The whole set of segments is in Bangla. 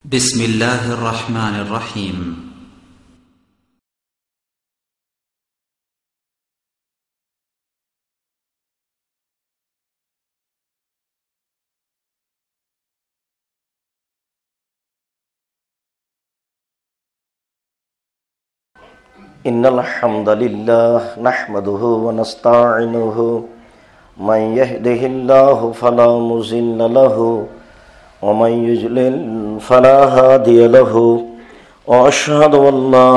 بسم الله الرحمن الرحيم إن الحمد لله نحمده ونستعينه من يهده الله فلا مضل له ومن يضلل فلا هادي له وأشهد أن لا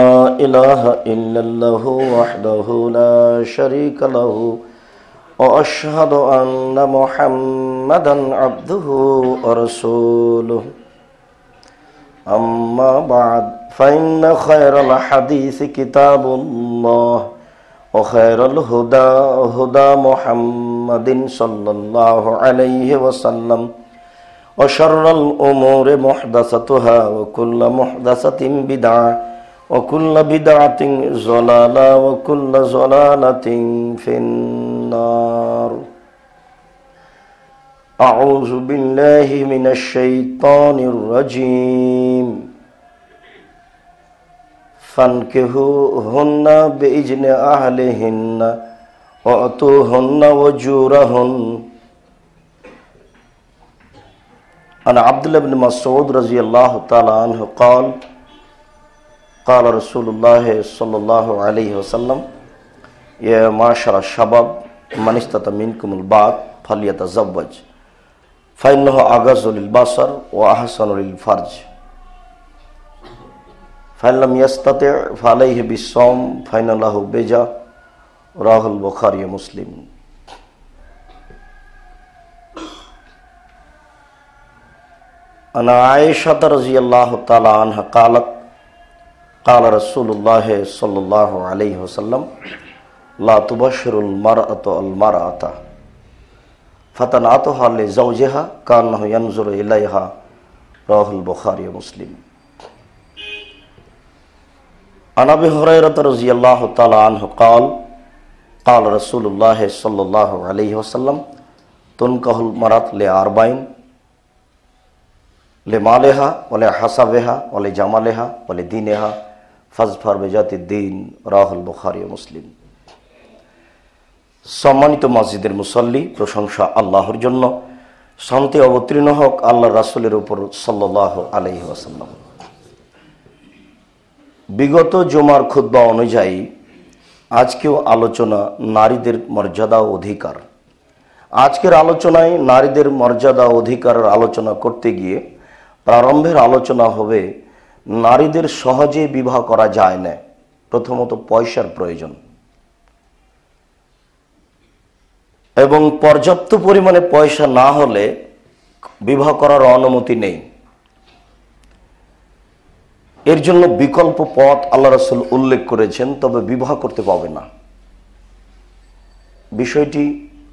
إله إلا الله وحده لا شريك له وأشهد أن محمدا عبده ورسوله أما بعد فإن خير الحديث كتاب الله وخير الهدى هدى محمد صلى الله عليه وسلم وشر الأمور محدثتها وكل محدثة بدعة وكل بدعة ضلالة وكل ضلالة في النار أعوذ بالله من الشيطان الرجيم فانكحوهن بإذن أهلهن وآتوهن أجورهن عن عبد الله بن مسعود رضي الله تعالى عنه قال قال رسول الله صلى الله عليه وسلم يا معشر الشباب من استطاع منكم الباءة فليتزوج فإنه أغض للبصر وأحسن للفرج فإن لم يستطع فعليه بالصوم فإن له وجاء رواه البخاري ومسلم عن عائشة رضي الله تعالى عنها قالت قال رسول الله صلى الله عليه وسلم لا تبشر المرأة المرأة فتنعتها لزوجها كأنه ينظر إليها رواه البخاري ومسلم عن أبي هريرة رضي الله تعالى عنه قال قال رسول الله صلى الله عليه وسلم تنكح المرأة لأربعين لمالها ولحسبها ولجمالها ولدينها فاظفر بذات الدين رواه البخاري ومسلم। সম্মানিত মসজিদের মুসল্লি, প্রশংসা আল্লাহর জন্য, শান্তি অবতীর্ণ হোক আল্লাহর রাসূলের উপর সাল্লাল্লাহু আলাইহি ওয়াসাল্লাম। বিগত জুমার খুতবা অনুযায়ী আজকেও আলোচনা নারীদের মর্যাদা ও অধিকার। আজকের আলোচনায় নারীদের মর্যাদা ও অধিকারের আলোচনা করতে গিয়ে প্রারম্ভের আলোচনা হবে নারীদের সহজে বিবাহ করা যায় না। প্রথমত পয়সার প্রয়োজন এবং পর্যাপ্ত পরিমাণে পয়সা না হলে বিবাহ করার অনুমতি নেই। এর জন্য বিকল্প পথ আল্লাহ রাসূল উল্লেখ করেছেন, তবে বিবাহ করতে পাবে না। বিষয়টি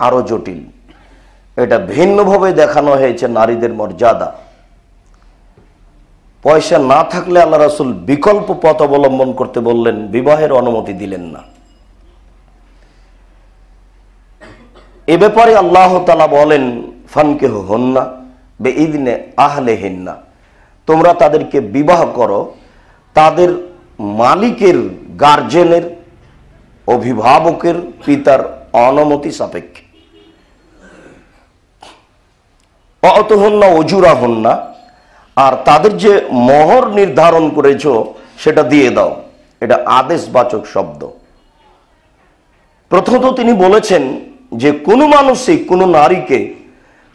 আরো জটিল। এটা ভিন্নভাবে দেখানো হয়েছে নারীদের মর্যাদা। পয়সা না থাকলে আল্লাহ রাসূল বিকল্প পথ অবলম্বন করতে বললেন, বিবাহের অনুমতি দিলেন না। এ ব্যাপারে আল্লাহ তাআলা বলেন ফানকিহুহুন্না বিইذনি আহলিহিন্না, তোমরা তাদেরকে বিবাহ করো তাদের মালিকের, গার্জেনের, অভিভাবকের, পিতার অনুমতি সাপেক্ষে। ওয়াতুহুন্না উজুরাহুন্না, আর তাদের যে মোহর নির্ধারণ করেছো সেটা দিয়ে দাও। এটা আদেশবাচক শব্দ। প্রথমত তিনি বলেছেন যে কোনো মানুষই কোনো নারীকে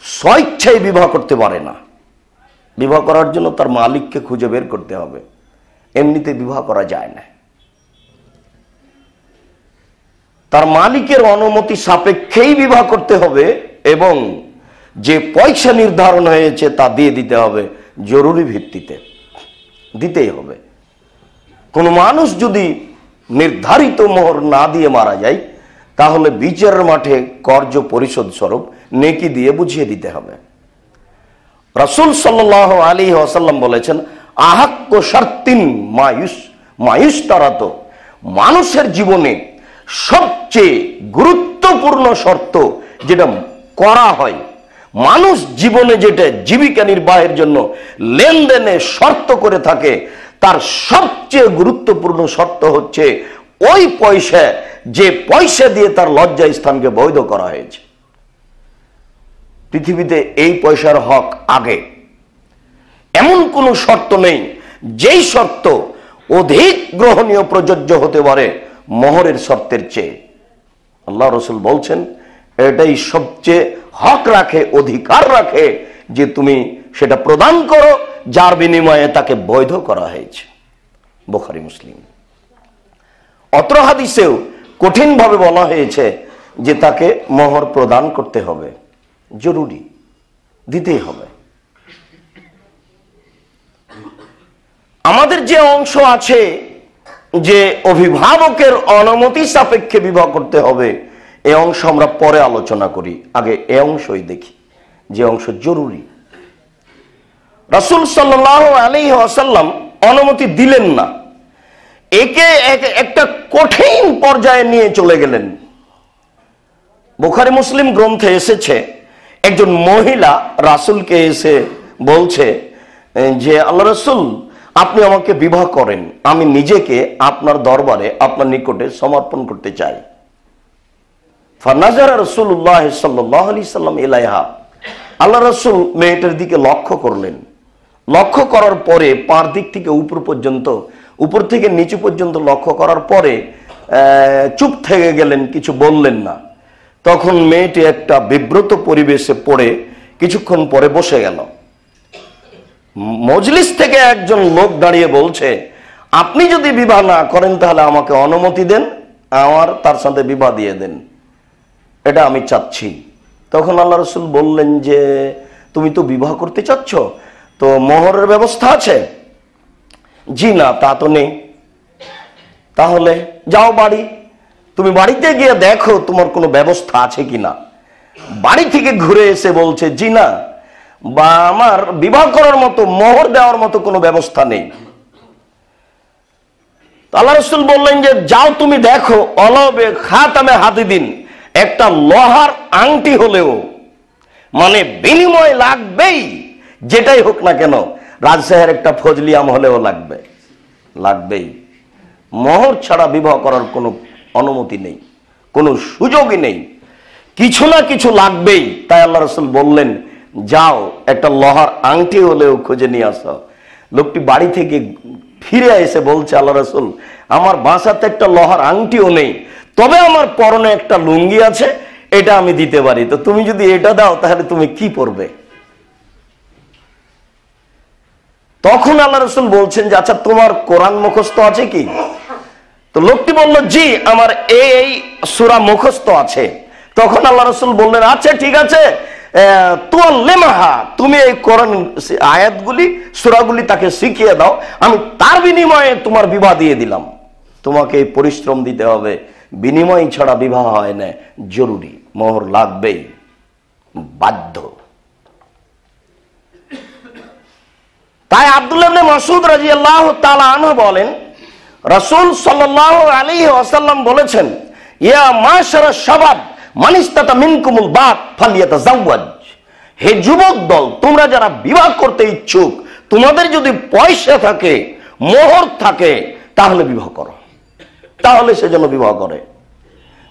স্বেচ্ছায় বিবাহ করতে পারে না। বিবাহ করার জন্য তার মালিককে খুঁজে বের করতে হবে, এমনিতে বিবাহ করা যায় না। তার মালিকের অনুমতি সাপেক্ষেই বিবাহ করতে হবে এবং যে পয়সা নির্ধারণ হয়েছে তা দিয়ে দিতে হবে, জরুরি ভিত্তিতে দিতেই হবে। কোনো মানুষ যদি নির্ধারিত মোহর না দিয়ে মারা যায় তাহলে বিচারের মাঠে কর্য পরিশোধ স্বরূপ নেকি দিয়ে বুঝিয়ে দিতে হবে। রাসূল সাল্লাল্লাহু আলাইহি ওয়াসাল্লাম বলেছেন আহাক্কু শারতিন মায়ুশতারাত, মানুষের জীবনে সবচেয়ে গুরুত্বপূর্ণ শর্ত যেটা করা হয়, মানুষ জীবনে যেটা জীবিকা নির্বাহের জন্য লেনদেনে শর্ত করে থাকে, তার সবচেয়ে গুরুত্বপূর্ণ শর্ত হচ্ছে ওই পয়সা, যে পয়সা দিয়ে তার লজ্জা স্থানকে বৈধ করা হয়েছে। পৃথিবীতে এই পয়সার হক আগে। এমন কোনো শর্ত নেই যেই শর্ত অধিক গ্রহণীয় প্রযোজ্য হতে পারে মোহরের শর্তের চেয়ে। আল্লাহ রসুল বলছেন এটাই সবচেয়ে হক রাখে, অধিকার রাখে যে তুমি সেটা প্রদান করো যার বিনিময়ে তাকে বৈধ করা হয়েছে। বুখারী মুসলিম। অত্র হাদিসেও কঠিনভাবে বলা হয়েছে যে তাকে মোহর প্রদান করতে হবে, জরুরি, দিতেই হবে। আমাদের যে অংশ আছে যে অভিভাবকের অনুমতি সাপেক্ষে বিবাহ করতে হবে, এই অংশ আমরা পরে আলোচনা করি, আগে এই অংশই দেখি যে অংশ জরুরি। রাসূল সাল্লাল্লাহু আলাইহি ওয়াসাল্লাম অনুমতি দিলেন না, একে একটা কঠিন পর্যায়ে নিয়ে চলে গেলেন। বুখারী মুসলিম গ্রন্থে এসেছে একজন মহিলা রাসূলকে এসে বলছে যে আল্লাহ রাসূল, আপনি আমাকে বিবাহ করেন, আমি নিজেকে আপনার দরবারে আপনার নিকটে সমর্পণ করতে চাই। ফানাজারা রাসূলুল্লাহ সাল্লাল্লাহু আলাইহি সাল্লাম ইলাইহা, আল্লাহ রাসূল মেয়েটার দিকে লক্ষ্য করলেন। লক্ষ্য করার পরে পার দিক থেকে উপর পর্যন্ত, উপর থেকে নিচু পর্যন্ত লক্ষ্য করার পরে চুপ থেকে গেলেন, কিছু বললেন না। তখন মেয়েটি একটা বিব্রত পরিবেশে পড়ে কিছুক্ষণ পরে বসে গেল। মজলিস থেকে একজন লোক দাঁড়িয়ে বলছে, আপনি যদি বিবাহ না করেন তাহলে আমাকে অনুমতি দেন, আমার তার সাথে বিবাহ দিয়ে দেন, এটা আমি চাচ্ছি। তখন আল্লাহ রাসূল বললেন যে তুমি তো বিবাহ করতে চাচ্ছ, তো মোহরের ব্যবস্থা আছে? জি না, তা তো নেই। তাহলে যাও বাড়ি, তুমি বাড়িতে গিয়ে দেখো তোমার কোনো ব্যবস্থা আছে কিনা। বাড়ি থেকে ঘুরে এসে বলছে জি না, বা আমার বিবাহ করার মতো, মোহর দেওয়ার মতো কোনো ব্যবস্থা নেই। আল্লাহ রাসূল বললেন যে যাও তুমি দেখো, অলবে খাতামে হাদিদিন, একটা লোহার আংটি হলেও, মানে বিনিময় লাগবেই, যেটাই হোক না কেন, রাজশাহীর একটা ফজলিয়াম হলেও লাগবে, লাগবেই। মোহর ছাড়া বিবাহ করার কোনো অনুমতি নেই, কোনো সুযোগই নেই, কিছু না কিছু লাগবেই। তাই আল্লাহ রাসূল বললেন যাও একটা লোহার আংটি হলেও খুঁজে নিয়ে আসো। লোকটি বাড়ি থেকে ফিরে এসে বলছে আল্লাহ রাসূল, আমার বাসাতে একটা লোহার আংটিও নেই, তবে আমার পরনে একটা লুঙ্গি আছে, এটা আমি দিতে পারি, তো তুমি যদি এটা দাও তাহলে তুমি কি পরবে? তখন আল্লাহ রাসূল বলছেন যে আচ্ছা তোমার কোরআন মুখস্থ আছে কি? তো লোকটি বলল জি, আমার এই সূরা মুখস্থ আছে। তখন আল্লাহ রাসূল বললেন আচ্ছা ঠিক আছে, তুআল্লিমাহা, তুমি এই কোরআন আয়াতগুলি, সূরাগুলি তাকে শিখিয়ে দাও, আমি তার বিনিময়ে তোমার বিবাহ দিয়ে দিলাম। তোমাকে এই পরিশ্রম দিতে হবে, বিনিময় ছাড়া বিবাহ হয় না, জরুরি, মোহর লাগবেই, বাধ্য। তাই আব্দুল্লাহ ইবনে মাসউদ রাদিয়াল্লাহু তাআলা আনহু বলেন রাসূল সাল্লাল্লাহু আলাইহি ওয়াসাল্লাম বলেছেন, ইয়া মাশারাশ শাবাব মান ইসতাতা মিনকুমুল বাত ফালিয়াতাজাওয়াজ, হে যুবক দল, তোমরা যারা বিবাহ করতে ইচ্ছুক, তোমাদের যদি পয়সা থাকে, মোহর থাকে, তাহলে বিবাহ করো, তাহলে সেজন্য বিবাহ করে।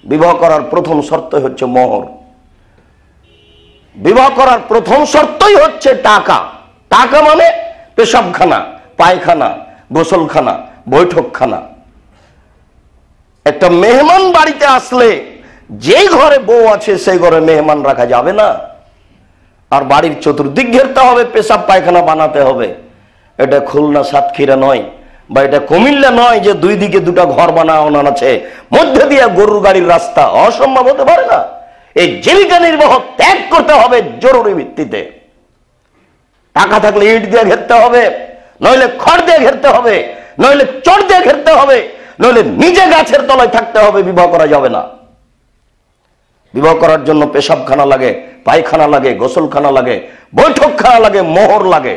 বিবাহ করার প্রথম শর্ত হচ্ছে মোহর। বিবাহ করার প্রথম শর্তই হচ্ছে টাকা। টাকা মানে পেশাবখানা, পায়খানা, গোসলখানা, বৈঠকখানা। একটা মেহমান বাড়িতে আসলে যেই ঘরে বউ আছে সেই ঘরে মেহমান রাখা যাবে না, আর বাড়ির চতুর্দিক ঘেরতে হবে, পেশাব পায়খানা বানাতে হবে। এটা খুলনা সাতক্ষীরা নয়, বা এটা কুমিল্লা নয় যে দুই দিকে দুটা ঘর বানানো আছে, মধ্যে দিয়ে গরুর গাড়ির রাস্তা, অসম্ভব হতে পারে না। এই জীবিকা নির্বাহ ত্যাগ করতে হবে জরুরি ভিত্তিতে। টাকা থাকলে ইট দিয়ে ঘেরতে হবে, নইলে খড় দিয়ে ঘেরতে হবে, নইলে চট দিয়ে ঘেরতে হবে, নইলে নিজে গাছের তলায় থাকতে হবে। বিবাহ করা যাবে না। বিবাহ করার জন্য পেশাবখানা লাগে, পায়খানা লাগে, গোসলখানা লাগে, বৈঠকখানা লাগে, মোহর লাগে।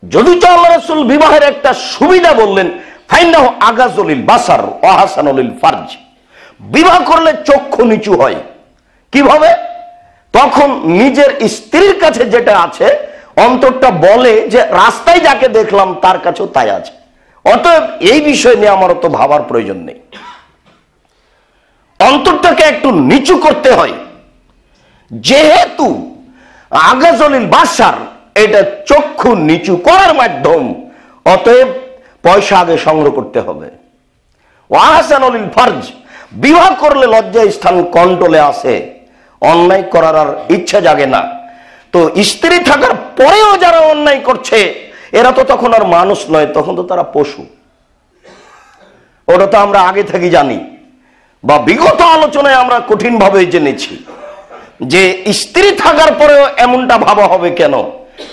যদি তো আল্লাহ রাসূল বিবাহের একটা সুবিধা বললেন, ফাইন্নাহু আগাজুলিল বাসার ওয়া হাসানুল ফারজ, বিবাহ করলে চক্ষু নিচু হয়। কিভাবে? তখন নিজের স্ত্রীর কাছে যেটা আছে অন্তরটা বলে যে রাস্তায় যাকে দেখলাম তার কাছেও তাই আছে, অতএব এই বিষয় নিয়ে আমার তো ভাবার প্রয়োজন নেই। অন্তরটাকে একটু নিচু করতে হয়। যেহেতু আগাজলিল বাসার এটা চক্ষু নিচু করার মাধ্যম, অতএব পয়সা আগে সংগ্রহ করতে হবে। ওয়াহাসানুল ফারজ, বিবাহ করলে লজ্জা স্থান কন্ট্রোলে আসে, অন্যায় করার আর ইচ্ছা জাগে না। তো স্ত্রী থাকার পরেও যারা অন্যায় করছে এরা তো তখন আর মানুষ নয়, তখন তো তারা পশু। ওটা তো আমরা আগে থেকে জানি, বা বিগত আলোচনায় আমরা কঠিন ভাবে জেনেছি যে স্ত্রী থাকার পরেও এমনটা ভাবা হবে কেন।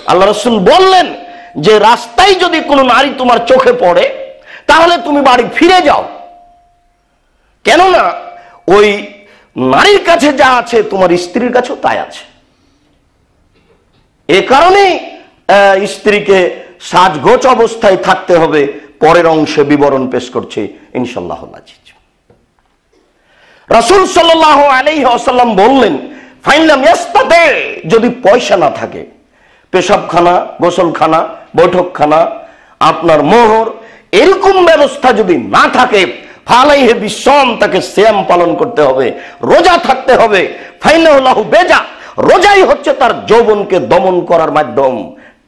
আল্লাহ রাসূল বললেন যে রাস্তায় যদি কোনো নারী তোমার চোখে পড়ে তাহলে তুমি বাড়ি ফিরে যাও, কেননা ওই নারীর কাছে যা আছে তোমার স্ত্রীর কাছেও তাই আছে। এ কারণেই স্ত্রীকে সাজগোজ অবস্থায় থাকতে হবে। পরের অংশে বিবরণ পেশ করছে ইনশাআল্লাহ আজিজ। রাসূল সাল্লাল্লাহু আলাইহি ওয়াসাল্লাম বললেন, ফাইনলাম ইয়াস্তাতে, যদি পয়সা না থাকে, পেশাবখানা, গোসলখানা, বৈঠকখানা, আপনার মোহর এরকম ব্যবস্থা যদি না থাকে, ফালাইহি বিসম, তাকে সিয়াম পালন করতে হবে, রোজা থাকতে হবে। ফাইনাহু বেজা, রোজাই হচ্ছে তার যৌবনকে দমন করার মাধ্যম।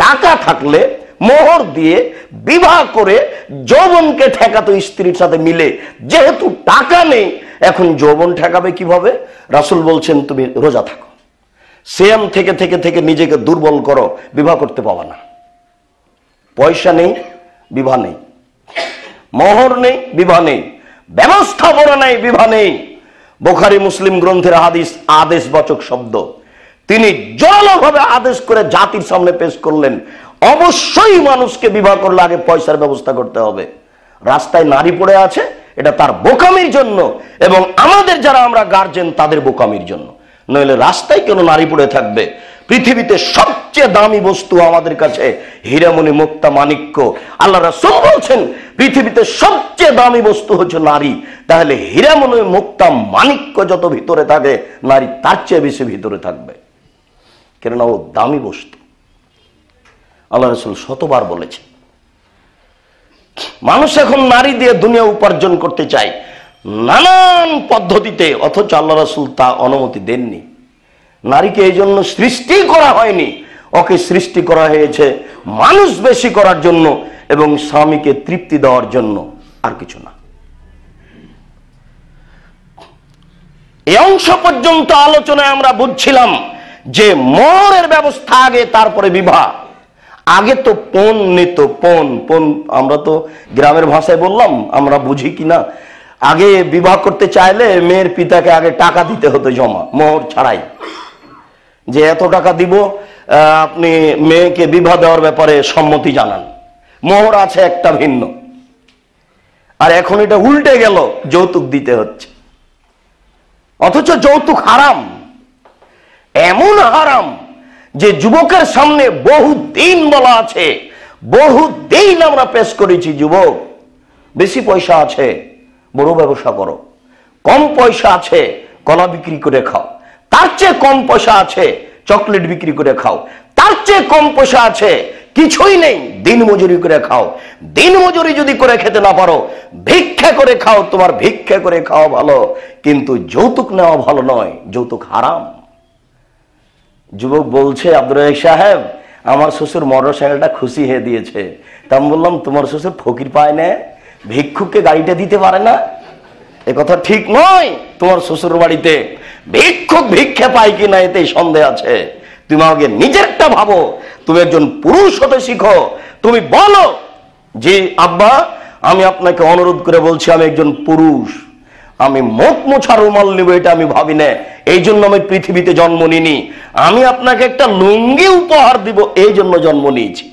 টাকা থাকলে মোহর দিয়ে বিবাহ করে যৌবনকে ঠেকাতো স্ত্রীর সাথে মিলে, যেহেতু টাকা নেই এখন যৌবন ঠেকাবে কিভাবে? রাসূল বলছেন তুমি রোজা থাকো, সিয়াম থেকে থেকে থেকে নিজেকে দুর্বল করো, বিবাহ করতে পাবা না। পয়সা নেই, বিবাহ নেই, মোহর নেই, বিবাহ নেই, ব্যবস্থাপনা নেই, বিবাহ নেই। বুখারী মুসলিম গ্রন্থের হাদিস, আদেশবাচক শব্দ তিনি জোরালোভাবে আদেশ করে জাতির সামনে পেশ করলেন, অবশ্যই মানুষকে বিবাহ করলে আগে পয়সার ব্যবস্থা করতে হবে। রাস্তায় নারী পড়ে আছে, এটা তার বোকামির জন্য, এবং আমাদের যারা আমরা গার্জেন তাদের বোকামির জন্য। নইলে রাস্তায় কেন নারী পড়ে থাকবে? পৃথিবীতে সবচেয়ে দামি বস্তু আমাদের কাছে হীরামণি, মুক্তা, মাণিক্য। আল্লাহ রাসূল বলছেন পৃথিবীতে সবচেয়ে দামি বস্তু হচ্ছে নারী। তাহলে হীরামণি, মুক্তা, মাণিক্য যত ভিতরে থাকে, নারী তার চেয়ে বেশি ভিতরে থাকবে, কেননা ও দামি বস্তু। আল্লাহ রাসূল শতবার বলেছেন। মানুষ এখন নারী দিয়ে দুনিয়া উপার্জন করতে চায় নানান পদ্ধতিতে, অথচ আল্লাহ রাসূল তা অনুমতি দেননি। নারীকে এই জন্য সৃষ্টি করা হয়নি, ওকে সৃষ্টি করা হয়েছে মানুষ বেশি করার জন্য এবং স্বামীকে তৃপ্তি দেওয়ার জন্য, আর কিছু না। এই অংশ পর্যন্ত আলোচনায় আমরা বুঝছিলাম যে মোহরের ব্যবস্থা আগে, তারপরে বিবাহ। আগে তো পণ নিত, পণ পণ আমরা তো গ্রামের ভাষায় বললাম, আমরা বুঝি কিনা। আগে বিবাহ করতে চাইলে মেয়ের পিতাকে আগে টাকা দিতে হতো জমা, মোহর ছাড়াই, যে এত টাকা দিব, আপনি মেয়েকে বিবাহ দেওয়ার ব্যাপারে সম্মতি জানান। মোহর আছে একটা ভিন্ন। আর এখন এটা উল্টে গেল, যৌতুক দিতে হচ্ছে। অথচ যৌতুক হারাম, এমন হারাম যে যুবকের সামনে বহু দিন বলা আছে, বহু দিন আমরা পেশ করেছি, যুবক বেশি পয়সা আছে বড় ব্যবসা করো, কম পয়সা আছে কলা বিক্রি করে খাও, তার চেয়ে কম পয়সা আছে চকলেট বিক্রি করে খাও, তার চেয়ে কম পয়সা আছে কিছুই নেই দিন মজুরি করে খাও। দিন মজুরি যদি করে খেতে না পারো, ভিক্ষা করে খাও, তোমার ভিক্ষা করে খাওয়া ভালো, কিন্তু যৌতুক নেওয়া ভালো নয়, যৌতুক হারাম। যুবক বলছে, আব্দুর রাজ্জাক সাহেব আমার শ্বশুর মোটর সাইকেলটা খুশি হয়ে দিয়েছে। তা আমি বললাম, তোমার শ্বশুর ফকির পায় না, ভিক্ষুককে গাড়িটা দিতে পারে না? এ কথা ঠিক নয়। তোমার শ্বশুর বাড়িতে ভিক্ষুক ভিক্ষা পায় কিনা এতে সন্দেহ আছে। তুমি আমাকে নিজেরটা ভাবো, তুমি একজন পুরুষ হতে শিখো। তুমি বলো যে আব্বা, আমি আপনাকে অনুরোধ করে বলছি, আমি একজন পুরুষ, আমি মুখ মোছা রুমাল নিব এটা আমি ভাবি না, এই জন্য আমি পৃথিবীতে জন্ম নিইনি। আমি আপনাকে একটা লুঙ্গি উপহার দিব এই জন্য জন্ম নিয়েছি।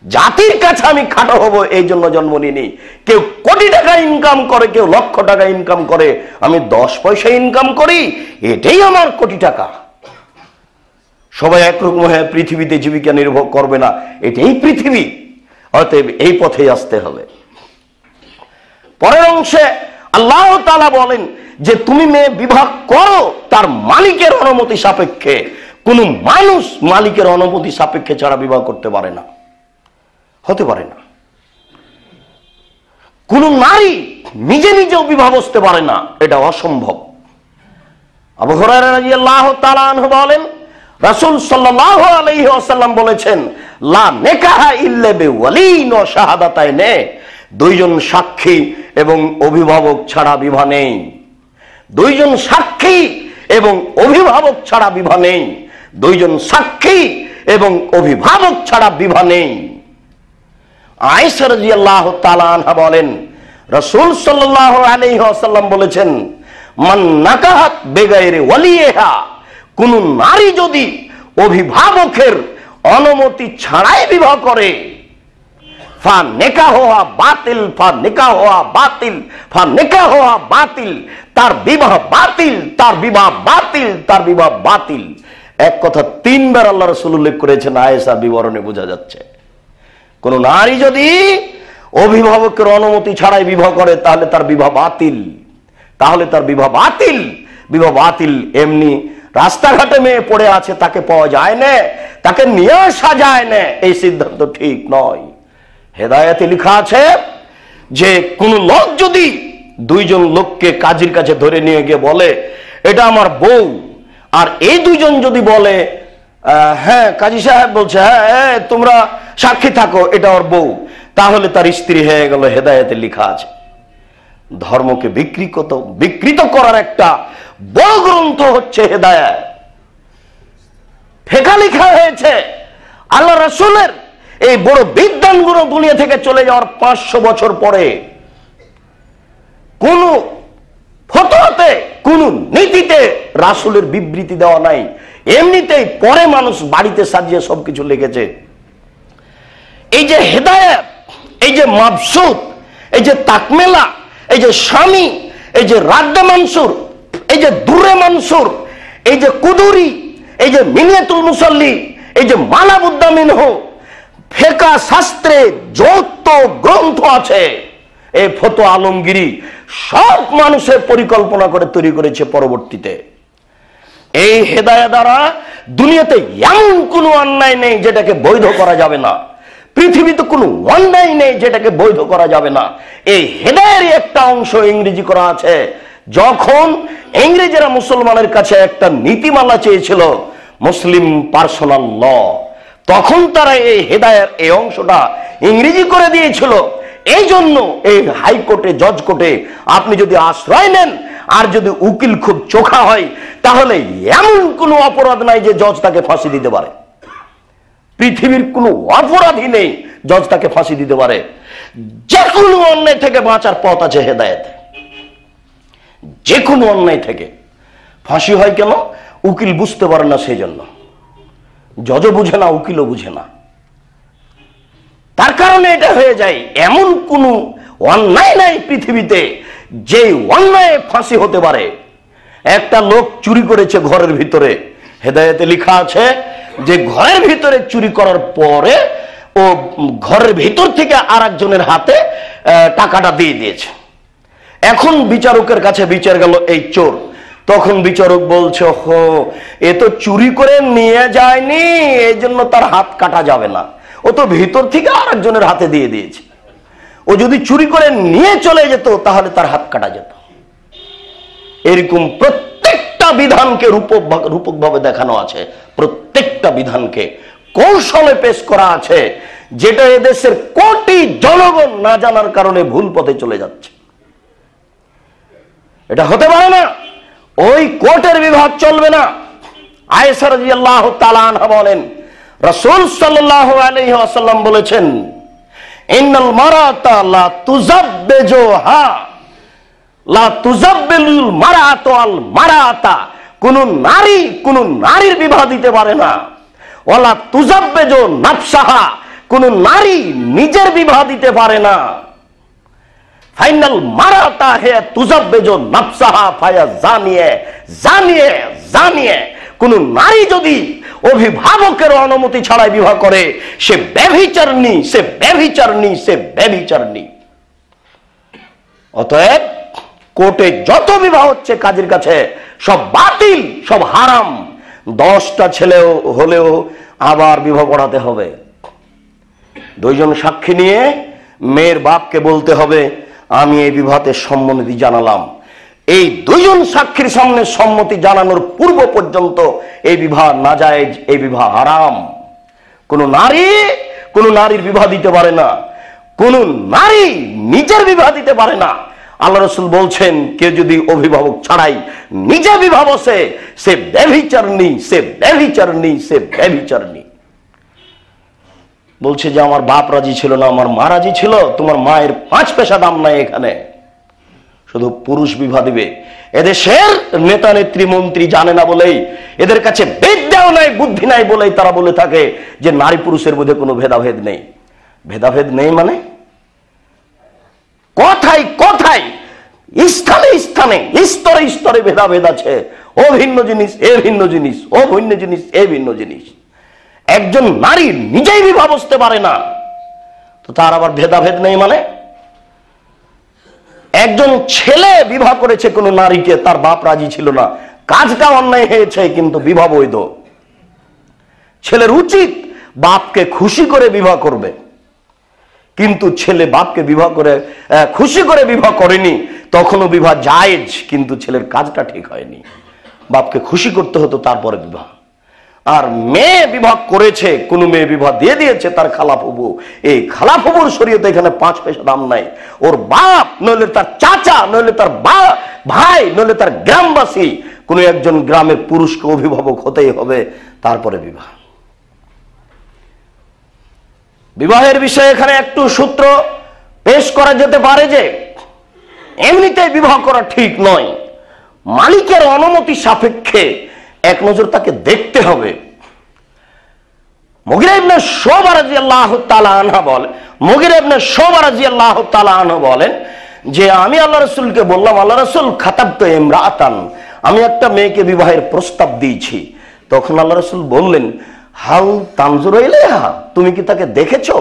জাতির কাছে আমি খাটো হব এই জন্য জন্ম নিইনি। কেউ কোটি টাকা ইনকাম করে, কেউ লক্ষ টাকা ইনকাম করে, আমি 10 পয়সা ইনকাম করি, এটাই আমার কোটি টাকা। সবাই একরকম হয়ে পৃথিবীতে জীবিকা নির্ভর করবে না, এটাই পৃথিবী। অতএব এই পথেই আসতে হবে। পরের অংশে আল্লাহ তাআলা বলেন যে তুমি মেয়ে বিবাহ করো তার মালিকের অনুমতি সাপেক্ষে। কোন মানুষ মালিকের অনুমতি সাপেক্ষে ছাড়া বিবাহ করতে পারে না, হতে পারে না। কোন নারী নিজে নিজেও বিবাহ বসতে পারে না, এটা অসম্ভব। আবু হুরায়রা রাদিয়াল্লাহু তাআলা আনহু বলেন, রাসূল সাল্লাল্লাহু আলাইহি ওয়াসাল্লাম বলেছেন, লা নিকাহা ইল্লা বিওয়ালিন ওয়া শাহাদাতাইনে, দুইজন সাক্ষী এবং অভিভাবক ছাড়া বিবাহ নেই। দুইজন সাক্ষী এবং অভিভাবক ছাড়া বিবাহ নেই। দুইজন সাক্ষী এবং অভিভাবক ছাড়া বিবাহ নেই। আয়েশা রাদিয়াল্লাহু তাআলা আনহা বলেন, রাসূল সাল্লাল্লাহু আলাইহি ওয়াসাল্লাম বলেছেন, মান নাকাহাত বেগাইরে ওয়ালিহা, কোন নারী যদি অভিভাবকের অনুমতি ছাড়াই বিবাহ করে, ফা নিকাহুহা বাতিল, ফা নিকাহুহা বাতিল, ফা নিকাহুহা বাতিল, তার বিবাহ বাতিল, তার বিবাহ বাতিল, তার বিবাহ বাতিল। এক কথা তিনবার আল্লাহ রাসূল উল্লেখ করেছেন, আয়েশার বিবরণে বোঝা যাচ্ছে। কোন নারী যদি অভিভাবকের অনুমতি ছাড়াই বিবাহ করে তাহলে তার বিবাহ বাতিল, তাহলে তার বিবাহ বাতিল। বিবাহ বাতিল। এমনি রাস্তাঘাটে মেয়ে পড়ে আছে, তাকে পাওয়া যায় না, তাকে নিয়ে আসা যায় না, এই সিদ্ধান্ত ঠিক নয়। হেদায়েতে লেখা আছে যে কোন লোক যদি দুইজন লোককে কাজীর কাছে ধরে নিয়ে গিয়ে বলে এটা আমার বউ, আর এই দুইজন যদি বলে হ্যাঁ কাজী সাহেব বলছে হ্যাঁ তোমরা সাক্ষী থাকো এটা ওর বউ, তাহলে তার স্ত্রী হয়ে গেল। হেদায়েতে লেখা আছে। ধর্মকে বিকৃত করার একটা বড় গ্রন্থ হচ্ছে হেদায়েত। ফেকা লেখা হয়েছে আল্লাহ রাসূলের এই বড় বিদ্বানগুলো দুনিয়া থেকে চলে যাওয়ার 500 বছর পরে। কোন ফতোয়াতে, কোন নীতিতে রাসূলের বিবৃতি দেওয়া নাই। এমনিতেই পরে মানুষ বাড়িতে সাজিয়ে সবকিছু লিখেছে। এই যে হেদায়েত, এই যে মাবসুত, এই যে তাকমেলা, এই যে স্বামী, এই যে রাদ্দে মানসুর, এই যে দুরে মানসুর, এই যে কুদুরি, এই যে মিনিয়াতুল মুসাল্লি, এই যে মালাবুদ্দা মিনহু, ফেকা শাস্ত্রে যত গ্রন্থ আছে, এই ফতোয়া আলমগিরি সব মানুষের পরিকল্পনা করে তৈরি করেছে পরবর্তীতে। এই হেদায়েত দ্বারা দুনিয়াতে এমন কোনো অন্যায় নেই যেটাকে বৈধ করা যাবে না। পৃথিবীতে কোনো অন্যায় নেই যেটাকে বৈধ করা যাবে না। এই হেদায়েতের একটা অংশ ইংরেজি করা আছে। যখন ইংরেজরা মুসলমানের কাছে একটা নীতিমালা চেয়েছিল, মুসলিম পার্সোনাল ল, তখন তারা এই হেদায়েতের এই অংশটা ইংরেজি করে দিয়েছিল। এই জন্য এই হাইকোর্টে, জজ কোর্টে আপনি যদি আশ্রয় নেন আর যদি উকিল খুব চোখা হয়, তাহলে এমন কোনো অপরাধ নাই যে জজ তাকে ফাঁসি দিতে পারে। পৃথিবীর কোনো অপরাধী নেই জজ তাকে ফাঁসি দিতে পারে। যে কোনো অন্যায় থেকে বাঁচার পথ আছে হেদায়েতে। যে কোনো অন্যায় থেকে ফাঁসি হয় কেন? উকিল বুঝতে পারে না, সেই জন্য। জজও বুঝে না, উকিলও বুঝে না, তার কারণে এটা হয়ে যায়। এমন কোন অন্যায় নাই পৃথিবীতে যে অন্যায় ফাঁসি হতে পারে। একটা লোক চুরি করেছে ঘরের ভিতরে, হেদায়েতে লেখা আছে যে ঘরের ভিতরে চুরি করার পরে ও ঘরের ভিতর থেকে আর একজনের হাতে টাকাটা দিয়ে দিয়েছে। এখন বিচারকের কাছে বিচার গেল এই চোর। তখন বিচারক বলছে, হো এ তো চুরি করে নিয়ে যায়নি, এই জন্য তার হাত কাটা যাবে না, ও তো ভিতর থেকে আর একজনের হাতে দিয়ে দিয়েছে। ও যদি চুরি করে নিয়ে চলে যেত তাহলে তার হাত কাটা যেত। এরকম প্রত্যেকটা বিধানকে রূপক ভাবে দেখানো আছে, প্রত্যেকটা বিধানকে কৌশলে পেশ করা আছে, যেটা এদেশের কোটি জনগণ না জানার কারণে ভুল পথে চলে যাচ্ছে। এটা হতে পারে না, ওই কোর্টের বিভাগ চলবে না। আয়েশা রাদিয়াল্লাহু তাআলা আনহা বলেন, রাসূল সাল্লাল্লাহু আলাইহি ওয়াসাল্লাম বলেছেন, ইন্নাল মারাতা লা তুযাব্বিজুহা, লা তুযাব্বিলুল মারাতু আল মারাতা, কোন নারী কোন নারীর বিবাহ দিতে পারে না। ওয়ালা তুযাব্বিজু নাফসাহা, কোন নারী নিজের বিবাহ দিতে পারে না। ফাইনাল মারাতা হে তুযাব্বিজু নাফসাহা ফায়া জানিয়ে জানিয়ে জানিয়ে, কোন নারী যদি অভিভাবকের অনুমতি ছাড়াই বিবাহ করে সে ব্যভিচারিণী, সে ব্যভিচারিণী, সে ব্যভিচারিণী। অতএব কোর্টে যত বিবাহ হচ্ছে কাজীর কাছে সব বাতিল, সব হারাম। 10টা ছেলেও হলেও আবার বিবাহ পড়াতে হবে। 2 জন সাক্ষী নিয়ে মেয়ের বাপকে বলতে হবে আমি এই বিবাহতে সম্মতি জানালাম। এই 2 জন সাক্ষীর সামনে সম্মতি জানানোর পূর্ব পর্যন্ত এই বিবাহ নাজায়েজ, এই বিবাহ হারাম। কোন নারীর বিবাহ দিতে পারে না, কোন নারী নিজের বিবাহ দিতে পারে না। আল্লাহ রাসূল বলছেন কেউ যদি অভিভাবক ছাড়াই নিজে বিবাহ বসে সে ব্যভিচারিণী, সে ব্যভিচারিণী, সে ব্যভিচারিণী। বলছে যে আমার বাপ রাজি ছিল না, আমার মা রাজি ছিল, তোমার মায়ের 5 পয়সা দাম নাই এখানে, শুধু পুরুষ বিবাহ দিবে। এদেশের নেতা নেত্রী মন্ত্রী জানে না বলেই, এদের কাছে বিদ্যাও নাই বুদ্ধি নাই বলেই তারা বলে থাকে যে নারী পুরুষের মধ্যে কোনো ভেদাভেদ নেই। ভেদাভেদ নেই মানে কথায় কথায়, স্থানে স্থানে, স্তরে স্তরে ভেদাভেদ আছে। ও ভিন্ন জিনিস, এ ভিন্ন জিনিস, ও ভিন্ন জিনিস, এ ভিন্ন জিনিস। একজন নারী নিজেই বিবাহ বসতে পারে না, তো তার আবার ভেদাভেদ নেই মানে? একজন ছেলে বিবাহ করেছে কোন নারীকে, তার বাপ রাজি ছিল না, কাজটা অন্যায় হয়েছে কিন্তু বিবাহ বৈধ। ছেলের উচিত বাপকে খুশি করে বিবাহ করবে, কিন্তু ছেলে বাপকে বিবাহ করে খুশি করে বিবাহ করেনি, তখনও বিবাহ জায়েজ, কিন্তু ছেলের কাজটা ঠিক হয়নি। বাপকে খুশি করতে হতো তারপরে বিবাহ। আর মেয়ে বিবাহ করেছে, কোন মেয়ে বিবাহ দিয়ে দিয়েছে তার খালাফুবু, এই খালাফুবুর শরীয়তে এখানে 5 পয়সা দাম নাই। ওর বাপ নইলে তার চাচা, নইলে তার ভাই, নইলে তার গ্রামবাসী, কোন একজন গ্রামের পুরুষকে অভিভাবক হতেই হবে, তারপরে বিবাহ। বিবাহের বিষয়ে এখানে একটু সূত্র পেশ করা যেতে পারে যে এমনিতে বিবাহ করা ঠিক নয়, মালিকের অনুমতি সাপেক্ষে এক নজর তাকে দেখতে হবে। মুগিরা ইবনে শুবা রাদিয়াল্লাহু তাআলা আনহু বলেন যে আমি আল্লাহ রাসূলকে বললাম, আল্লাহ রাসূল খাতাবতু ইমরাআতান, আমি একটা মেয়েকে বিবাহের প্রস্তাব দিয়েছি। তখন আল্লাহ রাসূল বললেন হাল তানজুরু ইলাইহা, তুমি কি তাকে দেখেছো?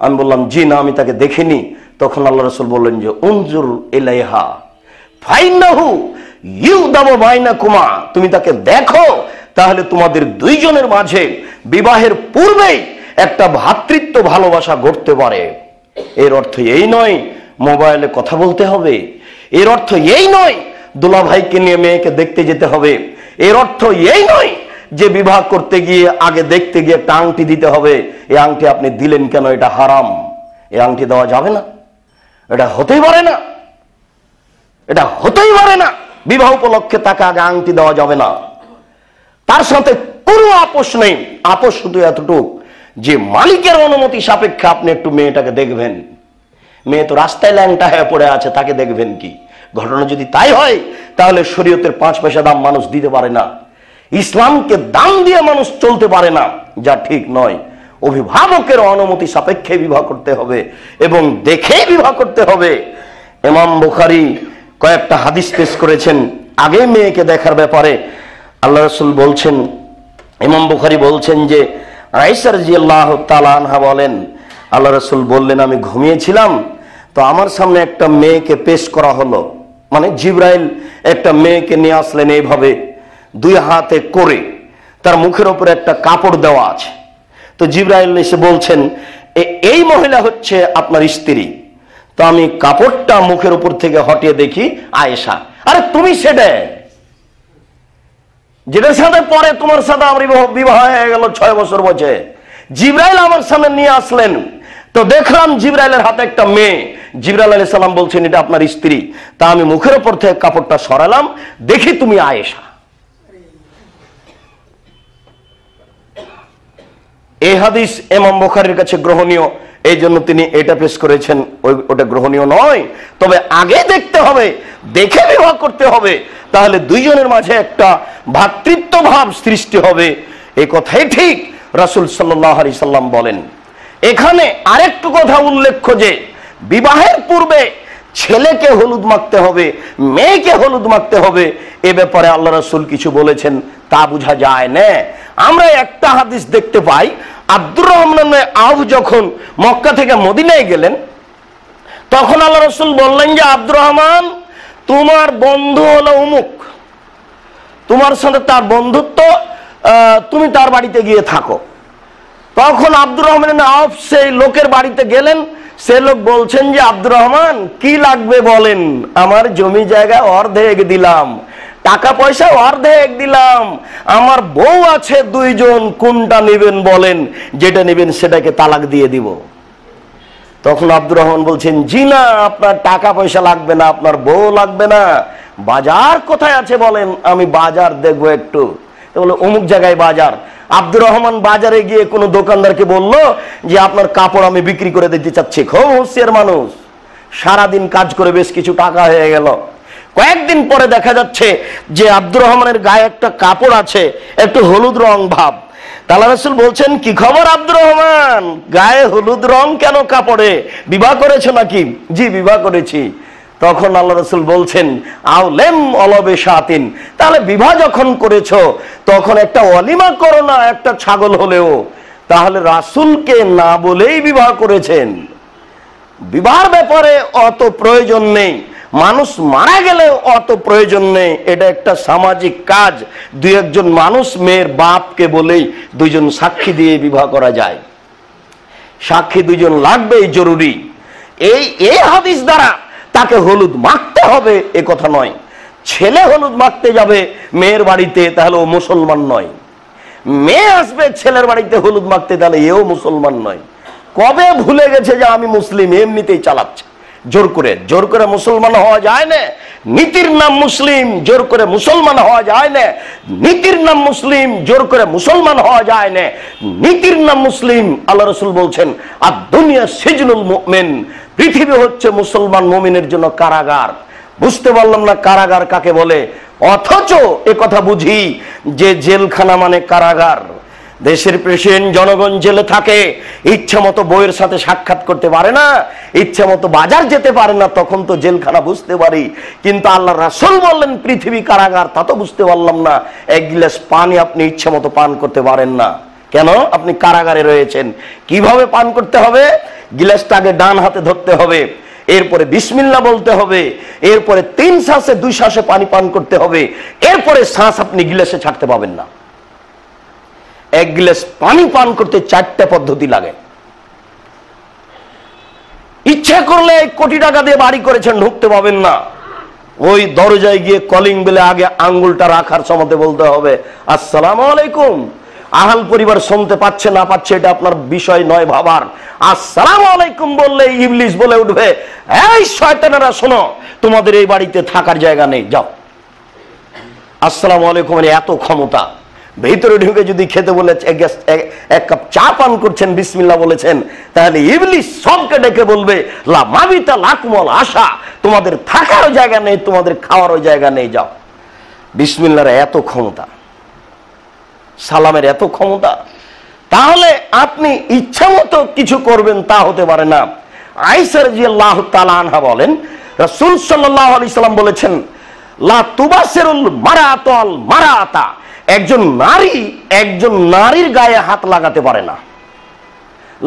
আমি বললাম জি না, আমি তাকে দেখিনি। তখন আল্লাহ রাসূল বললেন যে উনজুর ইলাইহা ফাইন্নাহু ইউদাবু বাইনাকুমা, তুমি তাকে দেখো, তাহলে তোমাদের 2 জনের মাঝে বিবাহের পূর্বেই একটা ভ্রাতৃত্ব ভালোবাসা গড়তে পারে। এর অর্থ এই নয় মোবাইলে কথা বলতে হবে, এর অর্থ এই নয় দুলা ভাইকে নিয়ে মেয়েকে দেখতে যেতে হবে, এর অর্থ এই নয় যে বিবাহ করতে গিয়ে আগে দেখতে গিয়ে একটা আংটি দিতে হবে। এই আংটি আপনি দিলেন কেন? এটা হারাম, এই আংটি দেওয়া যাবে না, এটা হতেই পারে না, এটা হতেই পারে না। বিবাহ উপলক্ষে তাকে আগে আংটি দেওয়া যাবে না, তার সাথে কোনো আপোষ নেই। আপোষ শুধু এতটুক যে মালিকের অনুমতি সাপেক্ষে আপনি একটু মেয়েটাকে দেখবেন। মেয়ে তো রাস্তায় ল্যাংটা হয়ে পড়ে আছে, তাকে দেখবেন কি? ঘটনা যদি তাই হয় তাহলে শরীয়তের 5 পয়সা দাম মানুষ দিতে পারে না, ইসলামকে দাম দিয়ে মানুষ চলতে পারে না, যা ঠিক নয়। অভিভাবকের অনুমতি সাপেক্ষে বিবাহ করতে হবে এবং দেখেই বিবাহ করতে হবে। ইমাম বুখারী কয়েকটা হাদিস পেশ করেছেন আগে মেয়েকে দেখার ব্যাপারে। আল্লাহ রাসূল বলছেন, ইমাম বুখারী বলছেন যে আয়েশা রাদিয়াল্লাহু তাআলা আনহা বলেন আল্লাহ রাসূল বললেন আমি ঘুমিয়েছিলাম, তো আমার সামনে একটা মেয়েকে পেশ করা হলো, মানে জিবরাইল একটা মেয়েকে নিয়ে আসলেন এইভাবে 2 হাতে করে, তার মুখের উপরে একটা কাপড় দেওয়া আছে। তো জিবরাইল এসে বলছেন এই মহিলা হচ্ছে আপনার স্ত্রী। তো আমি কাপড়টা মুখের উপর থেকে হটিয়ে দেখি আয়েশা। আরে তুমি সেটা যেটার সাথে পরে তোমার সাথে আমার বিবাহ হয়ে গেল 6 বছর বয়সে, জিবরাইল আমার সামনে নিয়ে আসলেন, তো দেখলাম জিবরাইলের হাতে একটা মেয়ে। জিবরাইল আলাইহিস সালাম বলছেন এটা আপনার স্ত্রী। তা আমি মুখের উপর থেকে কাপড়টা সরালাম, দেখি তুমি আয়েশা। এই হাদিস ইমাম বুখারীর কাছে গ্রহণীয়, এই জন্য তিনি এটা পেশ করেছেন, ওটা গ্রহণীয় নয়। তবে আগে দেখতে হবে, দেখে বিবাহ করতে হবে, তাহলে 2 জনের মাঝে একটা ভ্রাতৃত্ব ভাব সৃষ্টি হবে। এই কথাই ঠিক রাসূল সাল্লাল্লাহু আলাইহি সাল্লাম বলেন। এখানে আরেকটু কথা উল্লেখ্য যে বিবাহের পূর্বে ছেলেকে হলুদ মাখতে হবে, মেয়েকে হলুদ মাখতে হবে, এ ব্যাপারে আল্লাহ রাসূল কিছু বলেছেন তা বোঝা যায় না। আমরা একটা হাদিস দেখতে পাই, আব্দুর রহমান আউফ যখন মক্কা থেকে মদিনায় গেলেন তখন আল্লাহ রাসূল বললেন যে আব্দুর রহমান তোমার বন্ধু হলো অমুক, তোমার সাথে তার বন্ধুত্ব, তুমি তার বাড়িতে গিয়ে থাকো। তখন আব্দুর রহমান আউফ সেই লোকের বাড়িতে গেলেন। সে লোক বলছেন যে আব্দুর রহমান কি লাগবে বলেন, আমার জমি জায়গা অর্ধেক দিলাম, টাকা পয়সা অর্ধেক দিলাম, আমার বউ আছে 2 জন, কোনটা নেবেন বলেন, যেটা নেবেন সেটাকে তালাক দিয়ে দিব। তখন আব্দুর রহমান বলছেন জি না, আপনার টাকা পয়সা লাগবে না, আপনার বউ লাগবে না, বাজার কোথায় আছে বলেন, আমি বাজার দেখবো একটু। বলে অমুক জায়গায় বাজার। আব্দুর রহমান বাজারে গিয়ে কোনো দোকানদারকে বলল যে আপনার কাপড় আমি বিক্রি করে দিতে চাচ্ছি। খুব হুঁশিয়ার মানুষ, সারাদিন কাজ করে বেশ কিছু টাকা হয়ে গেল। কয়েকদিন পরে দেখা যাচ্ছে যে আব্দুর রহমানের গায়ে একটা কাপড় আছে, একটু হলুদ রং ভাব। আল্লাহ রাসূল বলছেন কি খবর আব্দুর রহমান, গায়ে হলুদ রং কেন কাপড়ে, বিবাহ করেছো নাকি? জি বিবাহ করেছি। তখন আল্লাহ রাসূল বলছেন আউলেম অলবে শাতিন, তাহলে বিবাহ যখন করেছো তখন একটা ওয়ালিমা করো না, একটা ছাগল হলেও। তাহলে রাসূলকে না বলেই বিবাহ করেছেন। বিবাহের ব্যাপারে অত প্রয়োজন নেই, মানুষ মারা গেলেও অত প্রয়োজন নেই, এটা একটা সামাজিক কাজ। 2-1 মানুষ মেয়ের বাপকে বলেই 2 জন সাক্ষী দিয়ে বিবাহ করা যায়। সাক্ষী 2 জন লাগবেই, জরুরি। এই হাদিস দ্বারা তাকে হলুদ মাখতে হবে এ কথা নয়। ছেলে হলুদ মাখতে যাবে মেয়ের বাড়িতে, তাহলে ও মুসলমান নয়। মেয়ে আসবে ছেলের বাড়িতে হলুদ মাখতে, তাহলে এও মুসলমান নয়। কবে ভুলে গেছে যে আমি মুসলিম, এমনিতেই চালাচ্ছে। জোর করে মুসলমান হওয়া যায় না। নীতির নাম মুসলিম, জোর করে মুসলমান হওয়া যায় না। নীতির নাম মুসলিম, জোর করে মুসলমান হওয়া যায় না। নীতির নাম মুসলিম। আল্লাহ রাসূল বলছেন আর দুনিয়া সিজনুল মুমিন, পৃথিবী হচ্ছে মুসলমান মুমিনের জন্য কারাগার। বুঝতে পারলাম না কারাগার কাকে বলে, অথচ এ কথা বুঝি যে জেলখানা মানে কারাগার। দেশের প্রেসিডেন্ট জনগণ জেলে থাকে, ইচ্ছা মতো বইয়ের সাথে সাক্ষাৎ করতে পারে না, ইচ্ছা মতো বাজার যেতে পারে না, তখন তো জেলখানা বুঝতে পারি। কিন্তু আল্লাহ রাসূল বললেন পৃথিবী কারাগার, তা তো বুঝতে পারলাম না। 1 গ্লাস পানি আপনি ইচ্ছা মতো পান করতে পারেন না, কেন? আপনি কারাগারে রয়েছেন। কিভাবে পান করতে হবে? গ্লাসটা আগে ডান হাতে ধরতে হবে, এরপরে বিসমিল্লাহ বলতে হবে, এরপরে 3 শ্বাসে 2 শ্বাসে পানি পান করতে হবে, এরপরে শ্বাস আপনি গ্লাসে ছাড়তে পাবেন না। 1 গ্লাস পানি পান করতে 4টা পদ্ধতি লাগে। ইচ্ছা করলে কোটি টাকা দিয়ে বাড়ি করেছেন, ঢুকতে পাবেন না। ওই দরজায় গিয়ে কলিং বেলে আগে আঙ্গুলটা রাখার সময় বলতে হবে আসসালামু আলাইকুম। আহাল পরিবার শুনতে পাচ্ছে না পাচ্ছে এটা আপনার বিষয় নয় ভাবার। আসসালামু আলাইকুম বললে ইবলিস বলে উঠবে এই শয়তানেরা শোনো, তোমাদের এই বাড়িতে থাকার জায়গা নেই, যাও। আসসালামু আলাইকুম মানে এত ক্ষমতা। ভিতরে ঢুকে যদি খেতে বলে 1 কাপ চা পান করছেন, বিসমিল্লাহ বলেছেন, তাহলে ইবলিস সবকে ডেকে বলবে লা মাবিতা লাকুমল আশা, তোমাদের থাকার জায়গা নেই, তোমাদের খাওয়ারও জায়গা নেই, যাও। বিসমিল্লাহর এত ক্ষমতা, সালামের এত ক্ষমতা। তাহলে আপনি ইচ্ছা মতো কিছু করবেন তা হতে পারে না। আয়েশা রাদিয়াল্লাহু তাআলা আনহা বলেন রাসূল সাল্লাল্লাহু আলাইহি সাল্লাম বলেছেন লা তুবাসিরুল মারাতু আল মারাতা, একজন নারীর গায়ে হাত লাগাতে পারে না।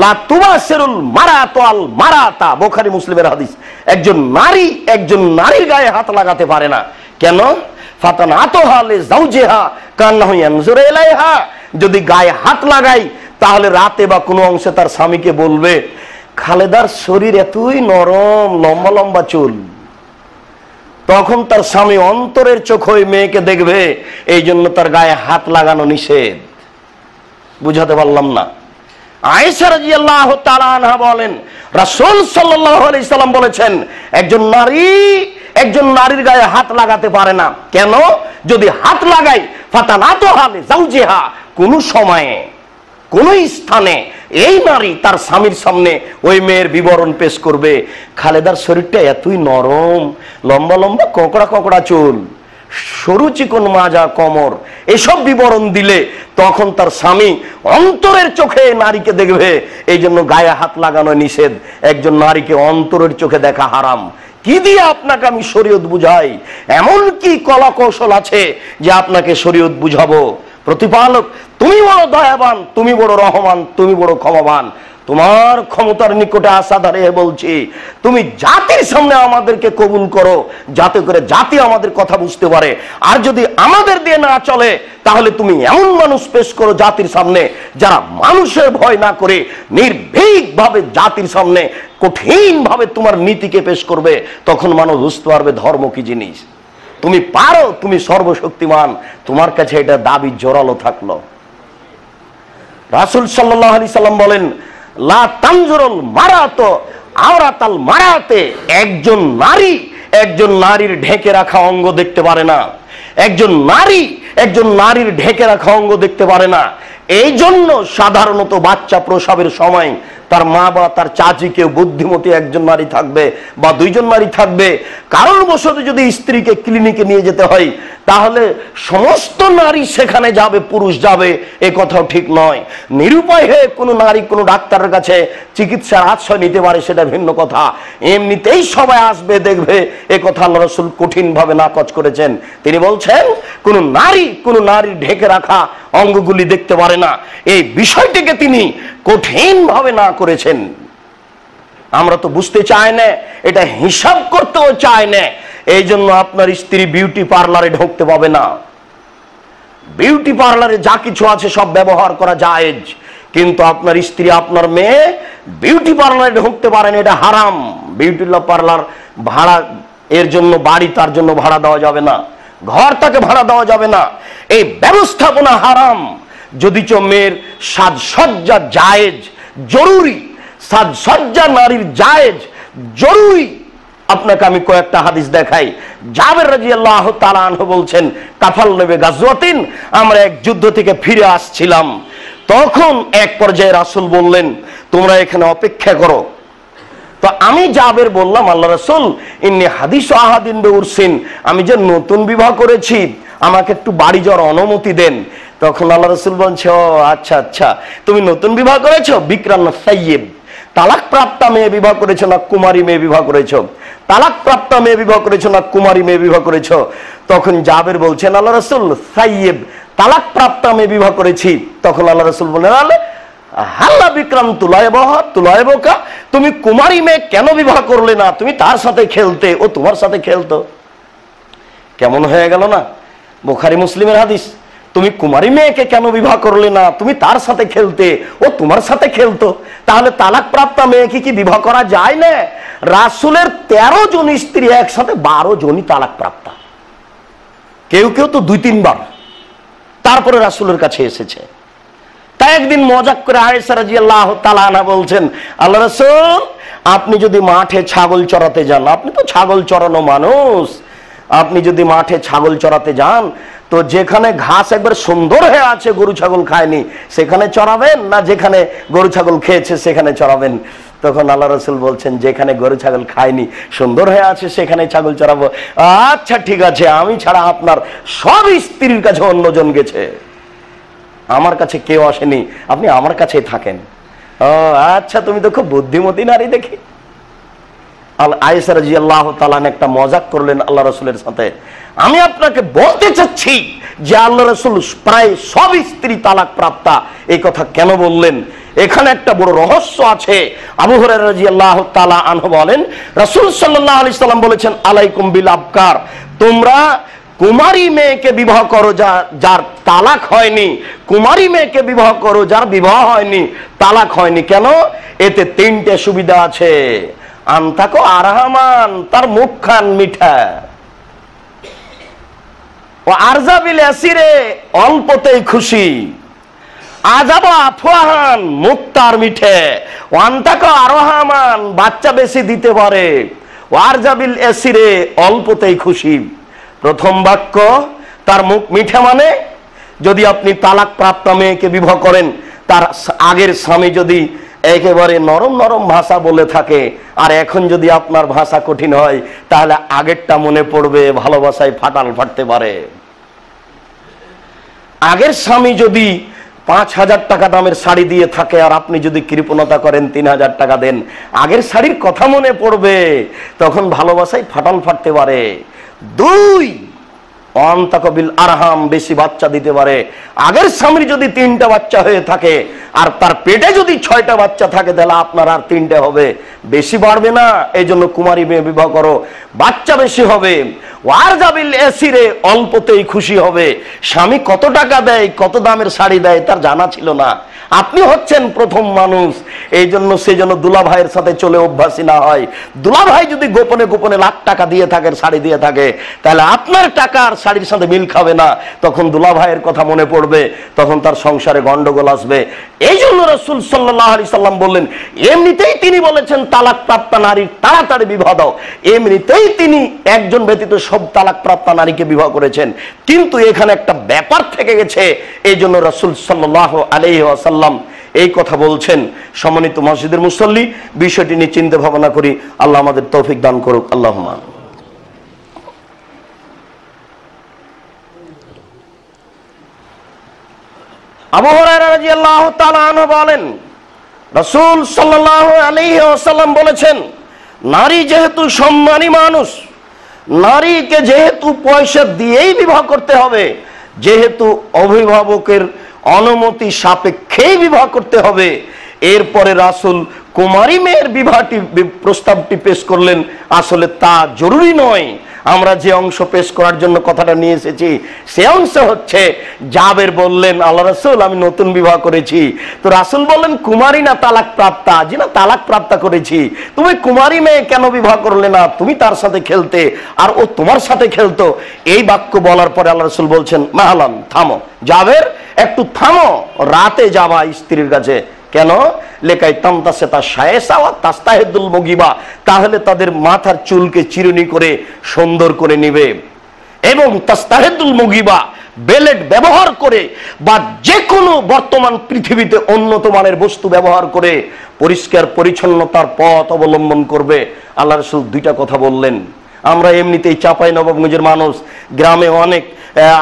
লা তুবাসিরুল মারাতু আল মারাতা, বুখারী মুসলিমের হাদিস। একজন নারীর গায়ে হাত লাগাতে পারে না। কেন? ফাতানাতুহা লিজাওজিহা কান্নাহু ইয়ানজুরু ইলাইহা, যদি গায়ে হাত লাগাই তাহলে রাতে বা কোনো অংশে তার স্বামীকে বলবে খালেদার শরীর এতই নরম, লম্বা লম্বা চুল। তখন তার স্বামী অন্তরের চোখ হয়ে মেয়েকে দেখবে, এই জন্য তার গায়ে হাত লাগানো নিষেধ। বুঝাতে পারলাম না? আয়েশা রাদিয়াল্লাহু তাআলা আনহা বলেন রাসূল সাল্লাল্লাহু আলাইহি সাল্লাম বলেছেন একজন নারীর গায়ে হাত লাগাতে পারে না। কেন? যদি হাত লাগাই ফাতানাতুহা লিজাওজিহা, কোন সময়ে কোন স্থানে এই নারী তার স্বামীর সামনে ওই মেয়ের বিবরণ পেশ করবে খালেদার শরীরটা এতই নরম, লম্বা লম্বা কোঁকড়া চুল, সরু চিকন মাজা কোমর, এসব বিবরণ দিলে তখন তার স্বামী অন্তরের চোখে নারীকে দেখবে। এই জন্য গায়ে হাত লাগানো নিষেধ। একজন নারীকে অন্তরের চোখে দেখা হারাম। কি দিয়ে আপনাকে আমি শরীয়ত বুঝাই? এমন কি কলা কৌশল আছে যে আপনাকে শরীয়ত বুঝাবো? প্রতিপালক, তুমি বড় দয়াবান, তুমি বড় রহমান, তুমি বড় ক্ষমাবান। তোমার ক্ষমতার নিকটে আশা দাঁড়িয়ে বলছি, তুমি জাতির সামনে আমাদেরকে কবুল করো, যাতে করে জাতি আমাদের কথা বুঝতে পারে। আর যদি আমাদের দিয়ে না চলে, তাহলে তুমি এমন মানুষ পেশ করো জাতির সামনে, যারা মানুষের ভয় না করে নির্ভীকভাবে জাতির সামনে কঠিনভাবে তোমার নীতিকে পেশ করবে। তখন মানুষ বুঝতে পারবে ধর্ম কি জিনিস। তুমি পারো, তুমি সর্বশক্তিমান, তোমার কাছে এটা দাবি জোরালো থাকলো। রাসূল সাল্লাল্লাহু আলাইহি সাল্লাম বলেন, লা তানজুরুল মারাতু আওরাতাল মারাতে, একজন নারীর ঢেকে রাখা অঙ্গ দেখতে পারে না। একজন নারীর ঢেকে রাখা অঙ্গ দেখতে পারে না। এই জন্য সাধারণত বাচ্চা প্রসবের সময় তার মা বা তার চাচি, কেউ বুদ্ধিমতী একজন নারী থাকবে বা দুইজন নারী থাকবে। কারণবশত যদি স্ত্রীকে ক্লিনিকে নিয়ে যেতে হয়, তাহলে সমস্ত নারী সেখানে যাবে, পুরুষ যাবে, এ কথাও ঠিক নয়। নিরুপায় হয়ে কোনো নারী কোনো ডাক্তারের কাছে চিকিৎসার আশ্রয় নিতে পারে, সেটা ভিন্ন কথা। এমনিতেই সবাই আসবে, দেখবে, এ কথা আল্লাহ রাসূল কঠিনভাবে নাকচ করেছেন। তিনি বলছেন, কোনো নারীর ঢেকে রাখা অঙ্গগুলি দেখতে পারে না। এই বিষয়টিকে তিনি কঠিনভাবে না করেছেন। আমরা তো বুঝতে চাই না, এটা হিসাব করতেও চায় না। এই জন্য আপনার স্ত্রী বিউটি পার্লারে ঢুকতে পাবে না। বিউটি পার্লারে যা কিছু আছে সব ব্যবহার করা জায়েজ, কিন্তু আপনার স্ত্রী, আপনার মেয়ে বিউটি পার্লারে ঢুকতে পারেন, এটা হারাম। বিউটি পার্লার ভাড়া, এর জন্য বাড়ি তার জন্য ভাড়া দেওয়া যাবে না, ঘর তাকে ভাড়া দেওয়া যাবে না, এই ব্যবস্থাপনা হারাম। যদিচ মেয়ের সাজসজ্জা জায়েজ, জরুরি, সাজসজ্জা নারীর জায়েজ, জরুরি। আপনাকে আমি কয়েকটা হাদিস দেখাই। জাবের রাদিয়াল্লাহু তাআলা আনহু বলছেন, কাফাল নবী গাজওয়াতিন, আমরা এক যুদ্ধ থেকে ফিরে আসছিলাম। তখন এক পর্যায়ে রাসূল বললেন, তোমরা এখানে অপেক্ষা করো। তো আমি জাবের বললাম, আল্লাহ রাসূল, ইন্নী হাদিসু আহাদিন বিউরসিন, আমি যে নতুন বিবাহ করেছি, আমাকে একটু বাড়ি যাওয়ার অনুমতি দেন। তখন আল্লাহ রাসূল বলছে, ও আচ্ছা আচ্ছা, তুমি নতুন বিবাহ করেছো, বিকরান সাইয়্যিব, তালাক প্রাপ্তা মেয়ে বিবাহ করেছো না কুমারী মেয়ে বিবাহ করেছো? তালাক প্রাপ্তা মেয়ে বিবাহ করেছো না কুমারী মেয়ে বিবাহ করেছো? তখন জাবের বলছেন, আল্লাহ রাসূল, সাইয়্যিব, তালাক প্রাপ্তা মেয়ে বিবাহ করেছি। তখন আল্লাহ রাসূল বললেন, হাল্লা বিক্রাম তুলায়বকা, তুমি কুমারী মেয়ে কেন বিবাহ করলে না? তুমি তার সাথে খেলতে, ও তোমার সাথে খেলতো। কেমন হয়ে গেল না? বুখারী মুসলিমের হাদিস। তুমি কুমারী মেয়েকে কেন বিবাহ করলে না? তুমি তার সাথে খেলতে, ও তোমার সাথে খেলতো। তাহলে তালাক প্রাপ্তা মেয়েকে কি বিবাহ করা যায় না? রাসূলের 13 জন স্ত্রী, একসাথে 12 জনই তালাক প্রাপ্তা, কেউ কেউ তো 2-3 বার। তারপরে রাসূলের কাছে এসেছে। তাই একদিন মজাক করে আয়েশা রাদিয়াল্লাহু তাআলা আনহা বলছেন, আল্লাহ রাসূল, আপনি যদি মাঠে ছাগল চড়াতে যান, আপনি তো ছাগল চড়ানো মানুষ, আপনি যদি মাঠে ছাগল চড়াতে যান, তো যেখানে ঘাস একবার সুন্দর হয়ে আছে, গরু ছাগল খায়নি, সেখানে চড়াবেন, না যেখানে গরু ছাগল খেয়েছে সেখানে চড়াবেন? তখন আল্লাহ রাসূল বলছেন, যেখানে গরু ছাগল খায়নি, সুন্দর হয়ে আছে, সেখানে ছাগল চড়াবো। আচ্ছা ঠিক আছে, আমি ছাড়া আপনার সব স্ত্রীর কাছে অন্যজন গেছে, আমার কাছে কেউ আসেনি, আপনি আমার কাছেই থাকেন। ও আচ্ছা, তুমি তো খুব বুদ্ধিমতী নারী দেখি। আয়েশা রাদিয়াল্লাহু তাআলা একটা মজাক করলেন আল্লাহ রাসূলের সাথে। আমি আপনাকে বলতে চাচ্ছি যে আল্লাহ রাসূল প্রায় সব স্ত্রী তালাক প্রাপ্তা। এই কথা কেন বললেন? এখানে একটা বড় রহস্য আছে। আবু হুরায়রা রাদিয়াল্লাহু তাআলা আনহু বলেন, রাসূল সাল্লাল্লাহু আলাইহি সাল্লাম বলেছেন, আলাইকুম বিল আবকার, তোমরা কুমারী মেয়েকে বিবাহ করো যার তালাক হয়নি, কুমারী মেয়েকে বিবাহ করো যার বিবাহ হয়নি, তালাক হয়নি। কেন? এতে 3টে সুবিধা আছে। আনতাকো আরহামান, তার মুখখান মিঠা, ও আরজাবিল আসিরে, অল্পতেই খুশি, আজাবা আফওয়াহান, মুখ তার মিঠে, ও আনতাকো আরহামান, বাচ্চা বেশি দিতে পারে, ও আরজাবিল আসিরে, অল্পতেই খুশি। প্রথম বাক্য, তার মুখ মিঠা, মানে যদি আপনি তালাক প্রাপ্ত মেয়েকে বিবাহ করেন, তার আগের স্বামী যদি একেবারে নরম নরম ভাষা বলে থাকে, আর এখন যদি আপনার ভাষা কঠিন হয়, তাহলে আগেরটা মনে পড়বে, ভালোবাসায় ফাটাল ফাটতে পারে। আগের স্বামী যদি 5,000 টাকা দামের শাড়ি দিয়ে থাকে, আর আপনি যদি কৃপণতা করেন 3,000 টাকা দেন, আগের শাড়ির কথা মনে পড়বে, তখন ভালোবাসায় ফাটাল ফাটতে পারে। 2, অন্তকবিল আরহাম, বেশি বাচ্চা দিতে পারে। আগের স্বামীর যদি 3টা বাচ্চা হয়ে থাকে আর তার পেটে যদি 6টা বাচ্চা থাকে, তাহলে আপনার আর 3টে হবে, বেশি বাড়বে না। এই জন্য কুমারী মেয়ে বিবাহ করো, বাচ্চা বেশি হবে। ওয়ারজাবিল এসিরে, অল্পতেই খুশি হবে। স্বামী কত টাকা দেয়, কত দামের শাড়ি দেয় তার জানা ছিল না, আপনি হচ্ছেন প্রথম মানুষ। এই জন্য সেই জন্য দুলা ভাইয়ের সাথে চলে অভ্যাসী না হয়। দুলা ভাই যদি গোপনে গোপনে লাখ টাকা দিয়ে থাকে, শাড়ি দিয়ে থাকে, তাহলে আপনার টাকা আর শাড়ির সাথে মিল খাবে না। তখন দুলা ভাইয়ের কথা মনে পড়বে, তখন তার সংসারে গন্ডগোল আসবে। এই জন্য রাসূল সাল্লাল্লাহু আলাইহি সাল্লাম বললেন, এমনিতেই তিনি বলেছেন তালাক প্রাপ্ত নারী তাড়াতাড়ি বিবাহ দাও। এমনিতেই তিনি একজন ব্যতীত সব তালাক প্রাপ্ত নারীকে বিবাহ করেছেন। কিন্তু এখানে একটা ব্যাপার থেকে গেছে, এই জন্য রাসূল সাল্লাল্লাহু আলাইহি ওয়াসাল্লাম এই কথা বলছেন। সম্মানিত মসজিদের মুসল্লি, বিষয়টি নিয়ে চিন্তা ভাবনা করি। আল্লাহ আমাদের তৌফিক দান করুক, আল্লাহুম্মা। আবু হুরায়রা রাদিয়াল্লাহু তাআলা আনহু বলেন, রাসূল সাল্লাল্লাহু আলাইহি ওয়াসাল্লাম বলেছেন, নারী যেহেতু সম্মানী মানুষ, নারীকে যেহেতু পয়সা দিয়েই বিবাহ করতে হবে, যেহেতু অভিভাবকের অনুমতি সাপেক্ষেই বিবাহ করতে হবে, এরপরে রাসূল কুমারী মেয়ের বিবাহটি প্রস্তাবটি পেশ করলেন। আসলে তা জরুরি নয়। আমরা যে অংশ পেশ করার জন্য কথাটা নিয়ে এসেছি, সে অংশ হচ্ছে, জাবের বললেন, আল্লাহ রাসূল আমি নতুন বিবাহ করেছি। তো রাসূল বললেন, কুমারী না তালাক প্রাপ্তা? জি না, তালাক প্রাপ্তা করেছি। তুমি কুমারী মেয়ে কেন বিবাহ করলে না? তুমি তার সাথে খেলতে আর ও তোমার সাথে খেলতো। এই বাক্য বলার পরে আল্লাহ রাসূল বলছেন, মাহালাম, থামো জাবের, একটু থামো, রাতে যাবা স্ত্রীর কাছে। কেন? লেকাই তামতাসে তা শায়েসা ওয়া তাস্তাহিদুল মুগিবা, তাহলে তাদের মাথার চুলকে চিরুনি করে সুন্দর করে নিবে। এবং তাস্তাহিদুল মুগিবা, বেলেট ব্যবহার করে বা যে কোনো বর্তমান পৃথিবীতে উন্নত মানের বস্তু ব্যবহার করে পরিষ্কার পরিচ্ছন্নতার পথ অবলম্বন করবে। আল্লাহ রাসূল 2টা কথা বললেন। আমরা এমনিতেই চাঁপাইনবাবগঞ্জের মানুষ, গ্রামে অনেক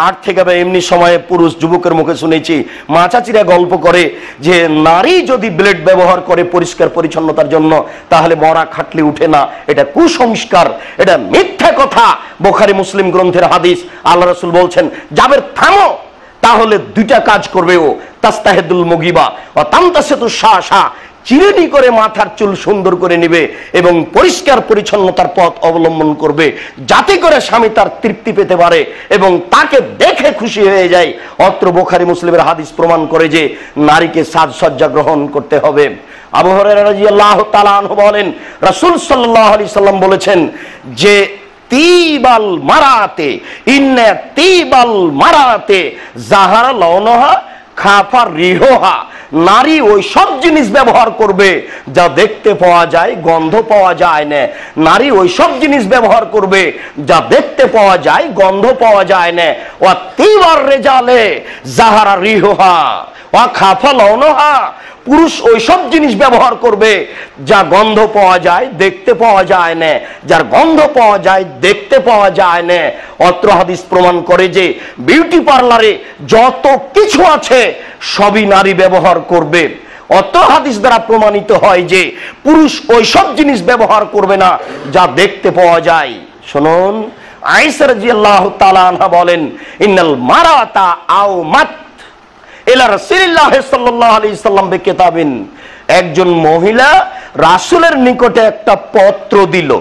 আট থেকে এমনি সময়ে পুরুষ যুবকের মুখে শুনেছি, মা চাচিরা গল্প করে যে নারী যদি ব্লেড ব্যবহার করে পরিষ্কার পরিচ্ছন্নতার জন্য, তাহলে মরা খাটলি উঠে না। এটা কুসংস্কার, এটা মিথ্যা কথা। বুখারী মুসলিম গ্রন্থের হাদিস। আল্লাহ রাসূল বলছেন, জাবের থামো, তাহলে 2টা কাজ করবে ও, তাস্তাহিদুল মুগিবা ও তামতাসিতু শাশা, চিরুনি করে মাথার চুল সুন্দর করে নিবে এবং পরিষ্কার পরিচ্ছন্নতার পথ অবলম্বন করবে, যাতে করে স্বামী তার তৃপ্তি পেতে পারে এবং তাকে দেখে খুশি হয়ে যায়। অত্র বুখারী মুসলিমের হাদিস প্রমাণ করে যে নারীকে সাজসজ্জা গ্রহণ করতে হবে। আবু হুরায়রা রাদিয়াল্লাহু তাআলা আনহু বলেন, রাসূল সাল্লাল্লাহু আলাইহি সাল্লাম বলেছেন যে তিবাল মারাতে, ইন্না তিবাল মারাতে জাহারা লাউনহা খাফা রিহা, নারী ওই সব জিনিস ব্যবহার করবে যা দেখতে পাওয়া যায়, গন্ধ পাওয়া যায় না। নারী ওই সব জিনিস ব্যবহার করবে যা দেখতে পাওয়া যায়, গন্ধ পাওয়া যায় না। ও তিবার রেজালে জাহারা রিহা ওয়া খাফা লাউনহা, পুরুষ ওই সব জিনিস ব্যবহার করবে যা গন্ধ পাওয়া যায়, দেখতে পাওয়া যায় না, যার গন্ধ পাওয়া যায়, দেখতে পাওয়া যায় না। অত্র হাদিস প্রমাণ করে যে বিউটি পার্লারে যত কিছু আছে সবই নারী ব্যবহার করবে। অত্র হাদিস দ্বারা প্রমাণিত হয় যে পুরুষ ওই সব জিনিস ব্যবহার করবে না যা দেখতে পাওয়া যায়। শুনুন, আয়েশা রাদিয়াল্লাহু তাআলা আনহা বলেন, ইন্নাল মারাতা আও মাত ইলা রাসূলিল্লাহ সাল্লাল্লাহু আলাইহি সাল্লাম বিকিতাবিন, একজন মহিলা রাসূলের নিকটে একটা পত্র দিল।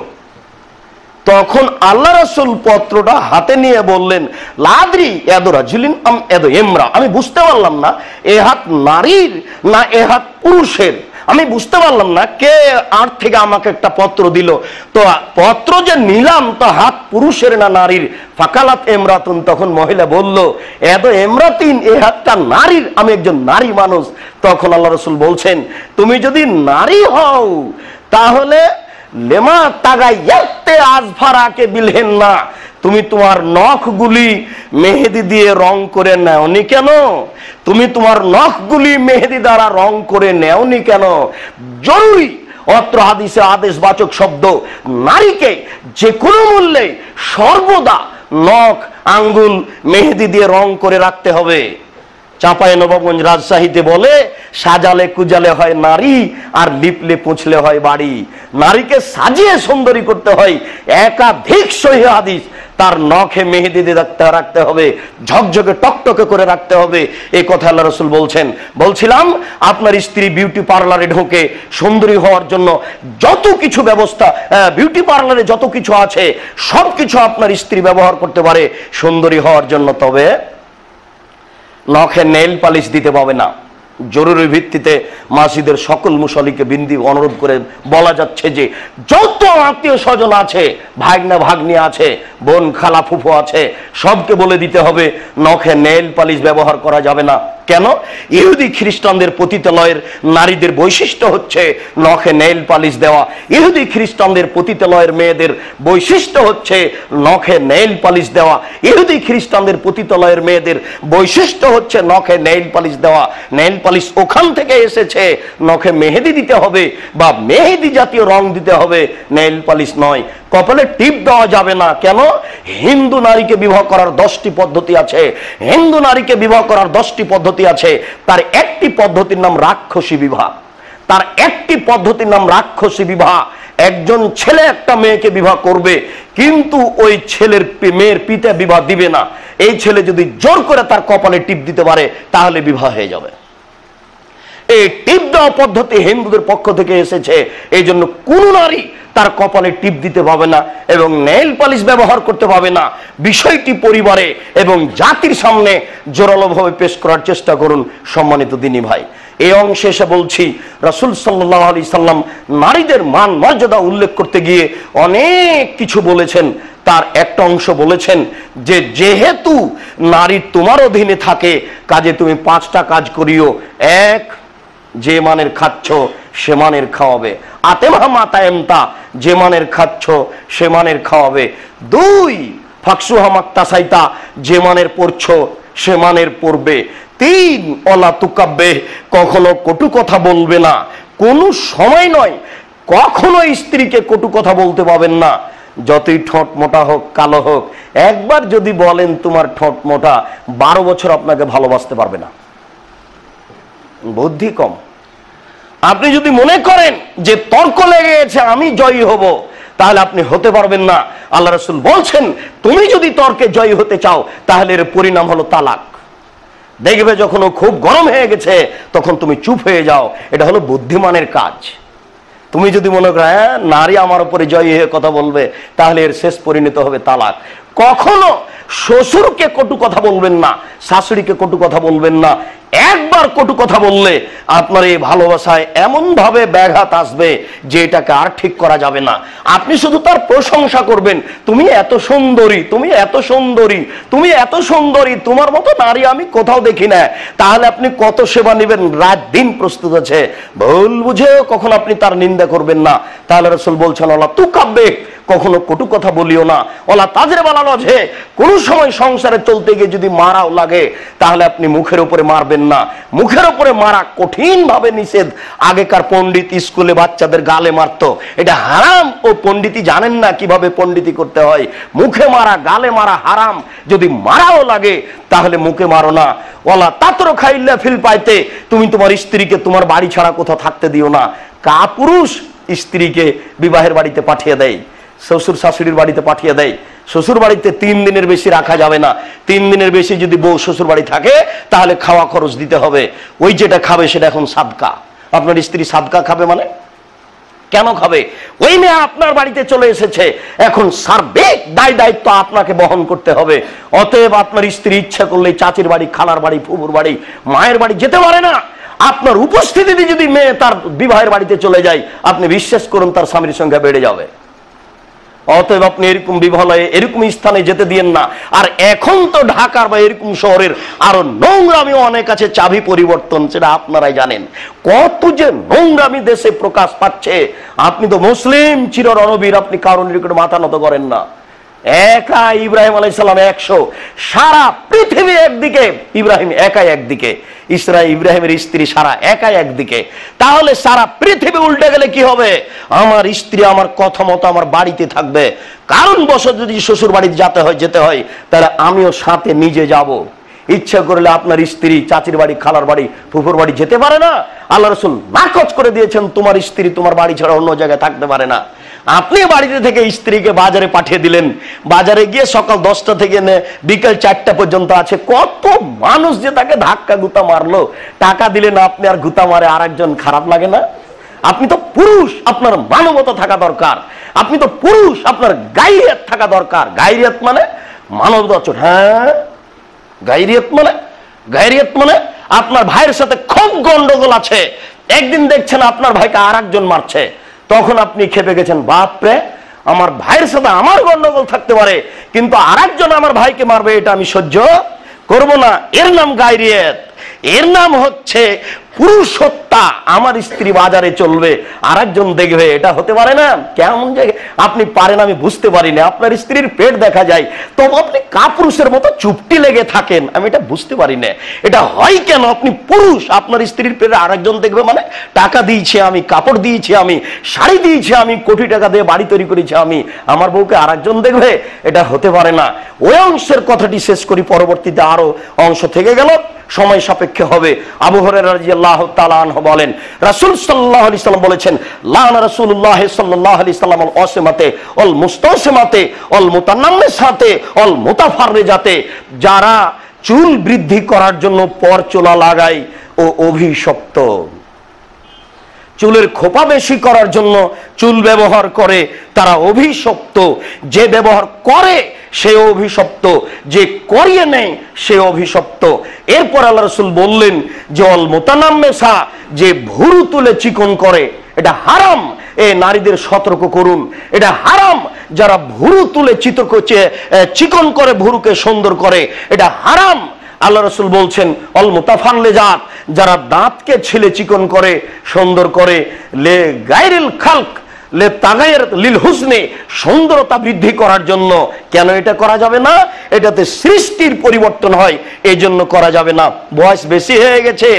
তখন আল্লাহ রাসূল পত্রটা হাতে নিয়ে বললেন, লাদ্রি এদো রাজুলিন আম এদো ইমরা, আমি বুঝতে পারলাম না এ হাত নারীর না এ হাত পুরুষের, আমি বুঝতে পারলাম না কে আর থেকে আমাকে একটা পত্র দিল। তো পত্র যে নিলাম তো হাত পুরুষের না নারীর? ফাকালাত ইমরাতুন, তখন মহিলা বলল, এদো ইমরাতিন, এ হাতটা নারীর, আমি একজন নারী মানুষ। তখন আল্লাহ রাসূল বলছেন, তুমি যদি নারী হও তাহলে লেমা তাগাইয়াতে আজফারাকে বিলহেন না, তুমি তোমার নখগুলি মেহেদি দিয়ে রং করে নেওনি কেন? তুমি তোমার নখগুলি মেহেদি দ্বারা রং করে নেওনি কেন? জরুরি অত্র হাদিসে আদেশবাচক শব্দ, নারীকে যে কোনো মূল্যে সর্বদা নখ আঙ্গুল মেহেদি দিয়ে রং করে রাখতে হবে। চাঁপাইনবাবগঞ্জ রাজশাহীতে বলে, সাজালে কুজালে হয় নারী আর লিপলে পুছলে হয় বাড়ি। নারীকে সাজিয়ে সুন্দরী করতে হয়, একাধিক সহিহ হাদিস তার নখে মেহেদি দিয়ে রাখতে হবে, ঝকঝকে টকটকে করে রাখতে হবে। এই কথা আল্লাহ রাসূল বলছেন। বলছিলাম আপনার স্ত্রী বিউটি পার্লারে ঢোকে সুন্দরী হওয়ার জন্য যত কিছু ব্যবস্থা, বিউটি পার্লারে যত কিছু আছে সবকিছু আপনার স্ত্রী ব্যবহার করতে পারে সুন্দরী হওয়ার জন্য, তবে নখে নেইল পালিশ দিতে পাবে না। জরুরি ভিত্তিতে মসজিদের সকল মুসল্লিকে বিনতি অনুরোধ করে বলা যাচ্ছে যে যত আত্মীয় স্বজন আছে, ভাগনা ভাগ্নি আছে, বোন খালা ফুফু আছে, সবকে বলে দিতে হবে নখে নেইল পালিশ ব্যবহার করা যাবে না। কেন? ইহুদি খ্রিস্টানদের পতিতালয়ের নারীদের বৈশিষ্ট্য হচ্ছে নখে নেইল পালিশ দেওয়া। ইহুদি খ্রিস্টানদের পতিতালয়ের মেয়েদের বৈশিষ্ট্য হচ্ছে নখে নেইল পালিশ দেওয়া। ইহুদি খ্রিস্টানদের পতিতালয়ের মেয়েদের বৈশিষ্ট্য হচ্ছে নখে নেইল পালিশ দেওয়া। নেইল পালিশ ওখান থেকে এসেছে, নখে মেহেদি দিতে হবে বা মেহেদি জাতীয় রং দিতে হবে, নেইল পালিশ নয়। কপালে টিপ দেওয়া যাবে না। কেন? হিন্দু নারীকে বিবাহ করার 10টি পদ্ধতি আছে। হিন্দু নারীকে বিবাহ করার 10টি পদ্ধতি আছে। তার একটি পদ্ধতির নাম রাক্ষসী বিবাহ। তার একটি পদ্ধতির নাম রাক্ষসী বিবাহ। একজন ছেলে একটা মেয়েকে বিবাহ করবে, কিন্তু ওই ছেলের মেয়ের পিতা বিবাহ দিবে না। এই ছেলে যদি জোর করে তার কপালে টিপ দিতে পারে তাহলে বিবাহ হয়ে যাবে। এই টিপ দেওয়া পদ্ধতি হিন্দুদের পক্ষ থেকে এসেছে। এই জন্য কোন নারী তার কপালে টিপ দিতে পাবে না এবং নেইল পালিশ ব্যবহার করতে পাবে না। বিষয়টি পরিবারে এবং জাতির সামনে জোরালোভাবে পেশ করার চেষ্টা করুন সম্মানিত দিনী ভাই। এই অংশে এসে বলছি, রাসূল সাল্লাল্লাহু আলাইহি সাল্লাম নারীদের মান মর্যাদা উল্লেখ করতে গিয়ে অনেক কিছু বলেছেন। তার একটা অংশ বলেছেন যে যেহেতু নারী তোমার অধীনে থাকে, কাজে তুমি 5টা কাজ করিও। 1, যে মানের খাচ্ছ সে মানের খাওয়াবে। আতেমা মাতায়েমতা, যে মানের খাচ্ছ সে মানের খাওয়াবে। 2, ফাকসুহা মাক্তাসাইতা, যে মানের পড়ছ সে মানের পড়বে। 3, অলা তুকাব্বে, কখনো কটু কথা বলবে না। কোনো সময় নয়, কখনো স্ত্রীকে কটু কথা বলতে পাবেন না। যতই ঠোঁট মোটা হোক, কালো হোক, একবার যদি বলেন তোমার ঠোঁট মোটা, 12 বছর আপনাকে ভালোবাসতে পারবে না। বুদ্ধি কম। আপনি যদি মনে করেন যে তর্ক লেগে গেছে আমি জয়ী হব, তাহলে আপনি হতে পারবেন না। আল্লাহ রাসূল বলছেন তুমি যদি তর্কে জয়ী হতে চাও তাহলে এর পরিণাম হলো তালাক। দেখবে যখন ও খুব গরম হয়ে গেছে তখন তুমি চুপ হয়ে যাও। এটা হলো বুদ্ধিমানের কাজ। তুমি যদি মনে করো হ্যাঁ নারী আমার উপরে জয়ী হয়ে কথা বলবে, তাহলে এর শেষ পরিণত হবে তালাক। কখনো শ্বশুরকে কটু কথা বলবেন না, শাশুড়িকে কটু কথা বলবেন না। একবার কটু কথা বললে আপনার এই ভালোবাসায় এমন ভাবে ব্যাঘাত আসবে যে এটাকে আর ঠিক করা যাবে না। আপনি শুধু তার প্রশংসা করবেন, তুমি এত সুন্দরী, তুমি এত সুন্দরী, তুমি এত সুন্দরী, তোমার মতো নারী আমি কোথাও দেখি না। তাহলে আপনি কত সেবা নেবেন, রাত দিন প্রস্তুত আছে। ভুল বুঝেও কখন আপনি তার নিন্দা করবেন না। তাহলে রাসূল বলছেন ওলা তু কাব্বে, কখনো কটু কথা বলিও না। ওলা তাজরে বালা লজে, কোন সময় সংসারে চলতে গিয়ে যদি মারাও লাগে তাহলে আপনি মুখের উপরে মারবেন না। মুখের উপরে মারা কঠিন ভাবে নিষেধ। আগেকার পণ্ডিত স্কুলে বাচ্চাদের গালে মারতো, এটা হারাম। ও পণ্ডিতই জানেন না কিভাবে পণ্ডিতি করতে হয়। মুখে মারা, গালে মারা হারাম। যদি মারাও লাগে তাহলে মুখে মারো না। ওলা তাতর খাইল্লা ফিল পাইতে, তুমি তোমার স্ত্রীকে তোমার বাড়ি ছাড়া কোথাও থাকতে দিও না। কাপুরুষ স্ত্রীকে বিবাহের বাড়িতে পাঠিয়ে দেয়, শ্বশুর শাশুড়ির বাড়িতে পাঠিয়ে দেয়। শ্বশুর বাড়িতে 3 দিনের বেশি রাখা যাবে না। 3 দিনের বেশি যদি বউ শ্বশুর বাড়ি থাকে তাহলে খাওয়া খরচ দিতে হবে। ওই যেটা খাবে সেটা এখন সাদকা। আপনার স্ত্রী সাদকা খাবে মানে কেন খাবে? ওই মেয়ে আপনার বাড়িতে চলে এসেছে, এখন সার্বিক দায় দায়িত্ব আপনাকে বহন করতে হবে। অতএব আপনার স্ত্রী ইচ্ছা করলে চাচির বাড়ি, খালার বাড়ি, ফুফুর বাড়ি, মায়ের বাড়ি যেতে পারে না। আপনার উপস্থিতিতে যদি মেয়ে তার বিবাহের বাড়িতে চলে যায়, আপনি বিশ্বাস করুন তার স্বামীর সংখ্যা বেড়ে যাবে। অতএব আপনি এরকম বিবাহে, এরকম স্থানে যেতে দিয়েন না। আর এখন তো ঢাকার বা এরকম শহরের আরো নোংরামি অনেক আছে, চাবি পরিবর্তন, সেটা আপনারাই জানেন। কত যে নোংরামি দেশে প্রকাশ পাচ্ছে। আপনি তো মুসলিম চির রণবীর, আপনি কারণ নিকট মাথা নত করেন না। একা ইব্রাহিম আলাইহিস সালাম 100, সারা পৃথিবী একদিকে, ইব্রাহিম একাই একদিকে, ইব্রাহিমের স্ত্রী সারা একাই একদিকে। তাহলে সারা পৃথিবী উল্টে গেলে কি হবে? আমার স্ত্রী আমার কথা মতো আমার বাড়িতে থাকবে। কারণ বছর যদি শ্বশুর বাড়িতে যেতে হয় তাহলে আমিও সাথে নিজে যাব। ইচ্ছা করলে আপনার স্ত্রী চাচির বাড়ি, খালার বাড়ি, ফুফুর বাড়ি যেতে পারে না। আল্লাহ রাসূল নাকচ করে দিয়েছেন তোমার স্ত্রী তোমার বাড়ি ছাড়া অন্য জায়গায় থাকতে পারে না। আপনি বাড়িতে থেকে স্ত্রীকে বাজারে পাঠিয়ে দিলেন, বাজারে গিয়ে সকাল 10টা থেকে বিকেল 4টা পর্যন্ত আছে, কত মানুষ যে তাকে ধাক্কা গুতা মারলো, টাকা দিলেন আপনি আর গুতা মারে আরেকজন, খারাপ লাগে না? আপনি তো পুরুষ, আপনার মানবতা থাকা দরকার। আপনি তো পুরুষ, আপনার গাইরিয়াত থাকা দরকার। গাইরিয়াত মানে মানবতা। হ্যাঁ, গাইরিয়াত মানে আপনার ভাইয়ের সাথে খুব গন্ডগোল আছে, একদিন দেখছেন আপনার ভাইকে আরেকজন মারছে, তখন আপনি খেপে গেছেন, বাপরে আমার ভাইয়ের সাথে আমার গন্ডগোল থাকতে পারে কিন্তু আরেকজন আমার ভাইকে মারবে, এটা আমি সহ্য করব না। এর নাম গাইরিয়াত, এর নাম হচ্ছে পুরুষত্বা। আমার স্ত্রী বাজারে চলবে, আরেকজন দেখবে, এটা হতে পারে না। কেমন যে আপনি পারেন আমি বুঝতে পারি না। আপনার স্ত্রীর পেট দেখা যায়, তবু আপনি কাপুরুষের মতো চুপটি লেগে থাকেন, আমি এটা বুঝতে পারি না। এটা হয় কেন? আপনি পুরুষ, আপনার স্ত্রীর পেটে আরেকজন দেখবে মানে? টাকা দিয়েছি আমি, কাপড় দিয়েছি আমি, শাড়ি দিয়েছি আমি, কোটি টাকা দিয়ে বাড়ি তৈরি করেছি আমি, আমার বউকে আরেকজন দেখবে? এটা হতে পারে না। ওই অংশের কথাটি শেষ করি, পরবর্তীতে আরো অংশ থেকে গেল, সময় সাপেক্ষে হবে। আবু হুরায়রা রাদিয়াল্লাহু তাআলা আনহু বলেন, রাসূল সাল্লাল্লাহু আলাইহি সাল্লাম বলেছেন, লানা রাসূলুল্লাহ সাল্লাল্লাহু আলাইহি সাল্লাম আল ওয়াসিমাতে ওয়াল মুস্তাসিমাতে ওয়াল মুতানাম্মিসাতে ওয়াল মুতাফাররিজাতে, যারা চুল বৃদ্ধি করার জন্য পরচুলা লাগায় ও অভিশপ্ত। চুলের খোপা বেশি করার জন্য চুল ব্যবহার করে তারা অভিশপ্ত। যে ব্যবহার করে সে অভিশপ্ত, যে করিয়ে নেয় সে অভিশপ্ত। এরপর আল্লাহ রাসূল বললেন যে অল মুতানাম্মিসা, যে ভুরু তুলে চিকন করে, এটা হারাম। এ নারীদের সতর্ক করুন, এটা হারাম। যারা ভুরু তুলে চিকন করে, ভুরুকে সুন্দর করে, এটা হারাম। আল্লাহ রাসূল বলছেন অল মুতাফাল্লিজাত, যারা দাঁতকে ছিলে চিকন করে, সুন্দর করে, লে গায়রিল খালক লে তাগায়ের লিল হুসনে, সুন্দরতা বৃদ্ধি করার জন্য। কেন এটা করা যাবে না? এটাতে সৃষ্টির পরিবর্তন হয়, এই জন্য করা যাবে না। বয়স বেশি হয়ে গেছে,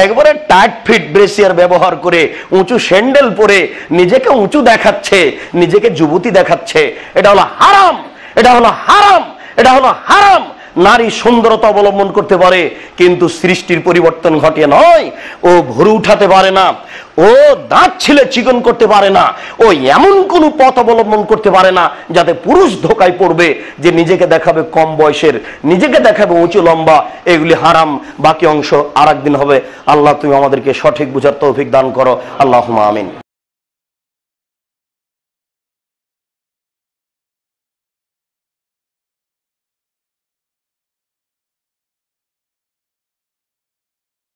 একবারে টাইট ফিট ব্রেসিয়ার ব্যবহার করে, উঁচু স্যান্ডেল পরে নিজেকে উঁচু দেখাচ্ছে, নিজেকে যুবতী দেখাচ্ছে, এটা হলো হারাম, এটা হলো হারাম, এটা হলো হারাম। নারী সুন্দরতা অবলম্বন করতে পারে কিন্তু সৃষ্টির পরিবর্তন ঘটিয়ে নয়। ও ভুরু উঠাতে পারে না, ও দাঁত ছিলে চিকন করতে পারে না, ও এমন কোন পথ অবলম্বন করতে পারে না যাতে পুরুষ ধোকায় পড়বে, যে নিজেকে দেখাবে কম বয়সের, নিজেকে দেখাবে উঁচু লম্বা। এগুলি হারাম। বাকি অংশ আর একদিন হবে। আল্লাহ তুমি আমাদেরকে সঠিক বুঝার তৌফিক দান করো। আল্লাহুম্মা আমিন।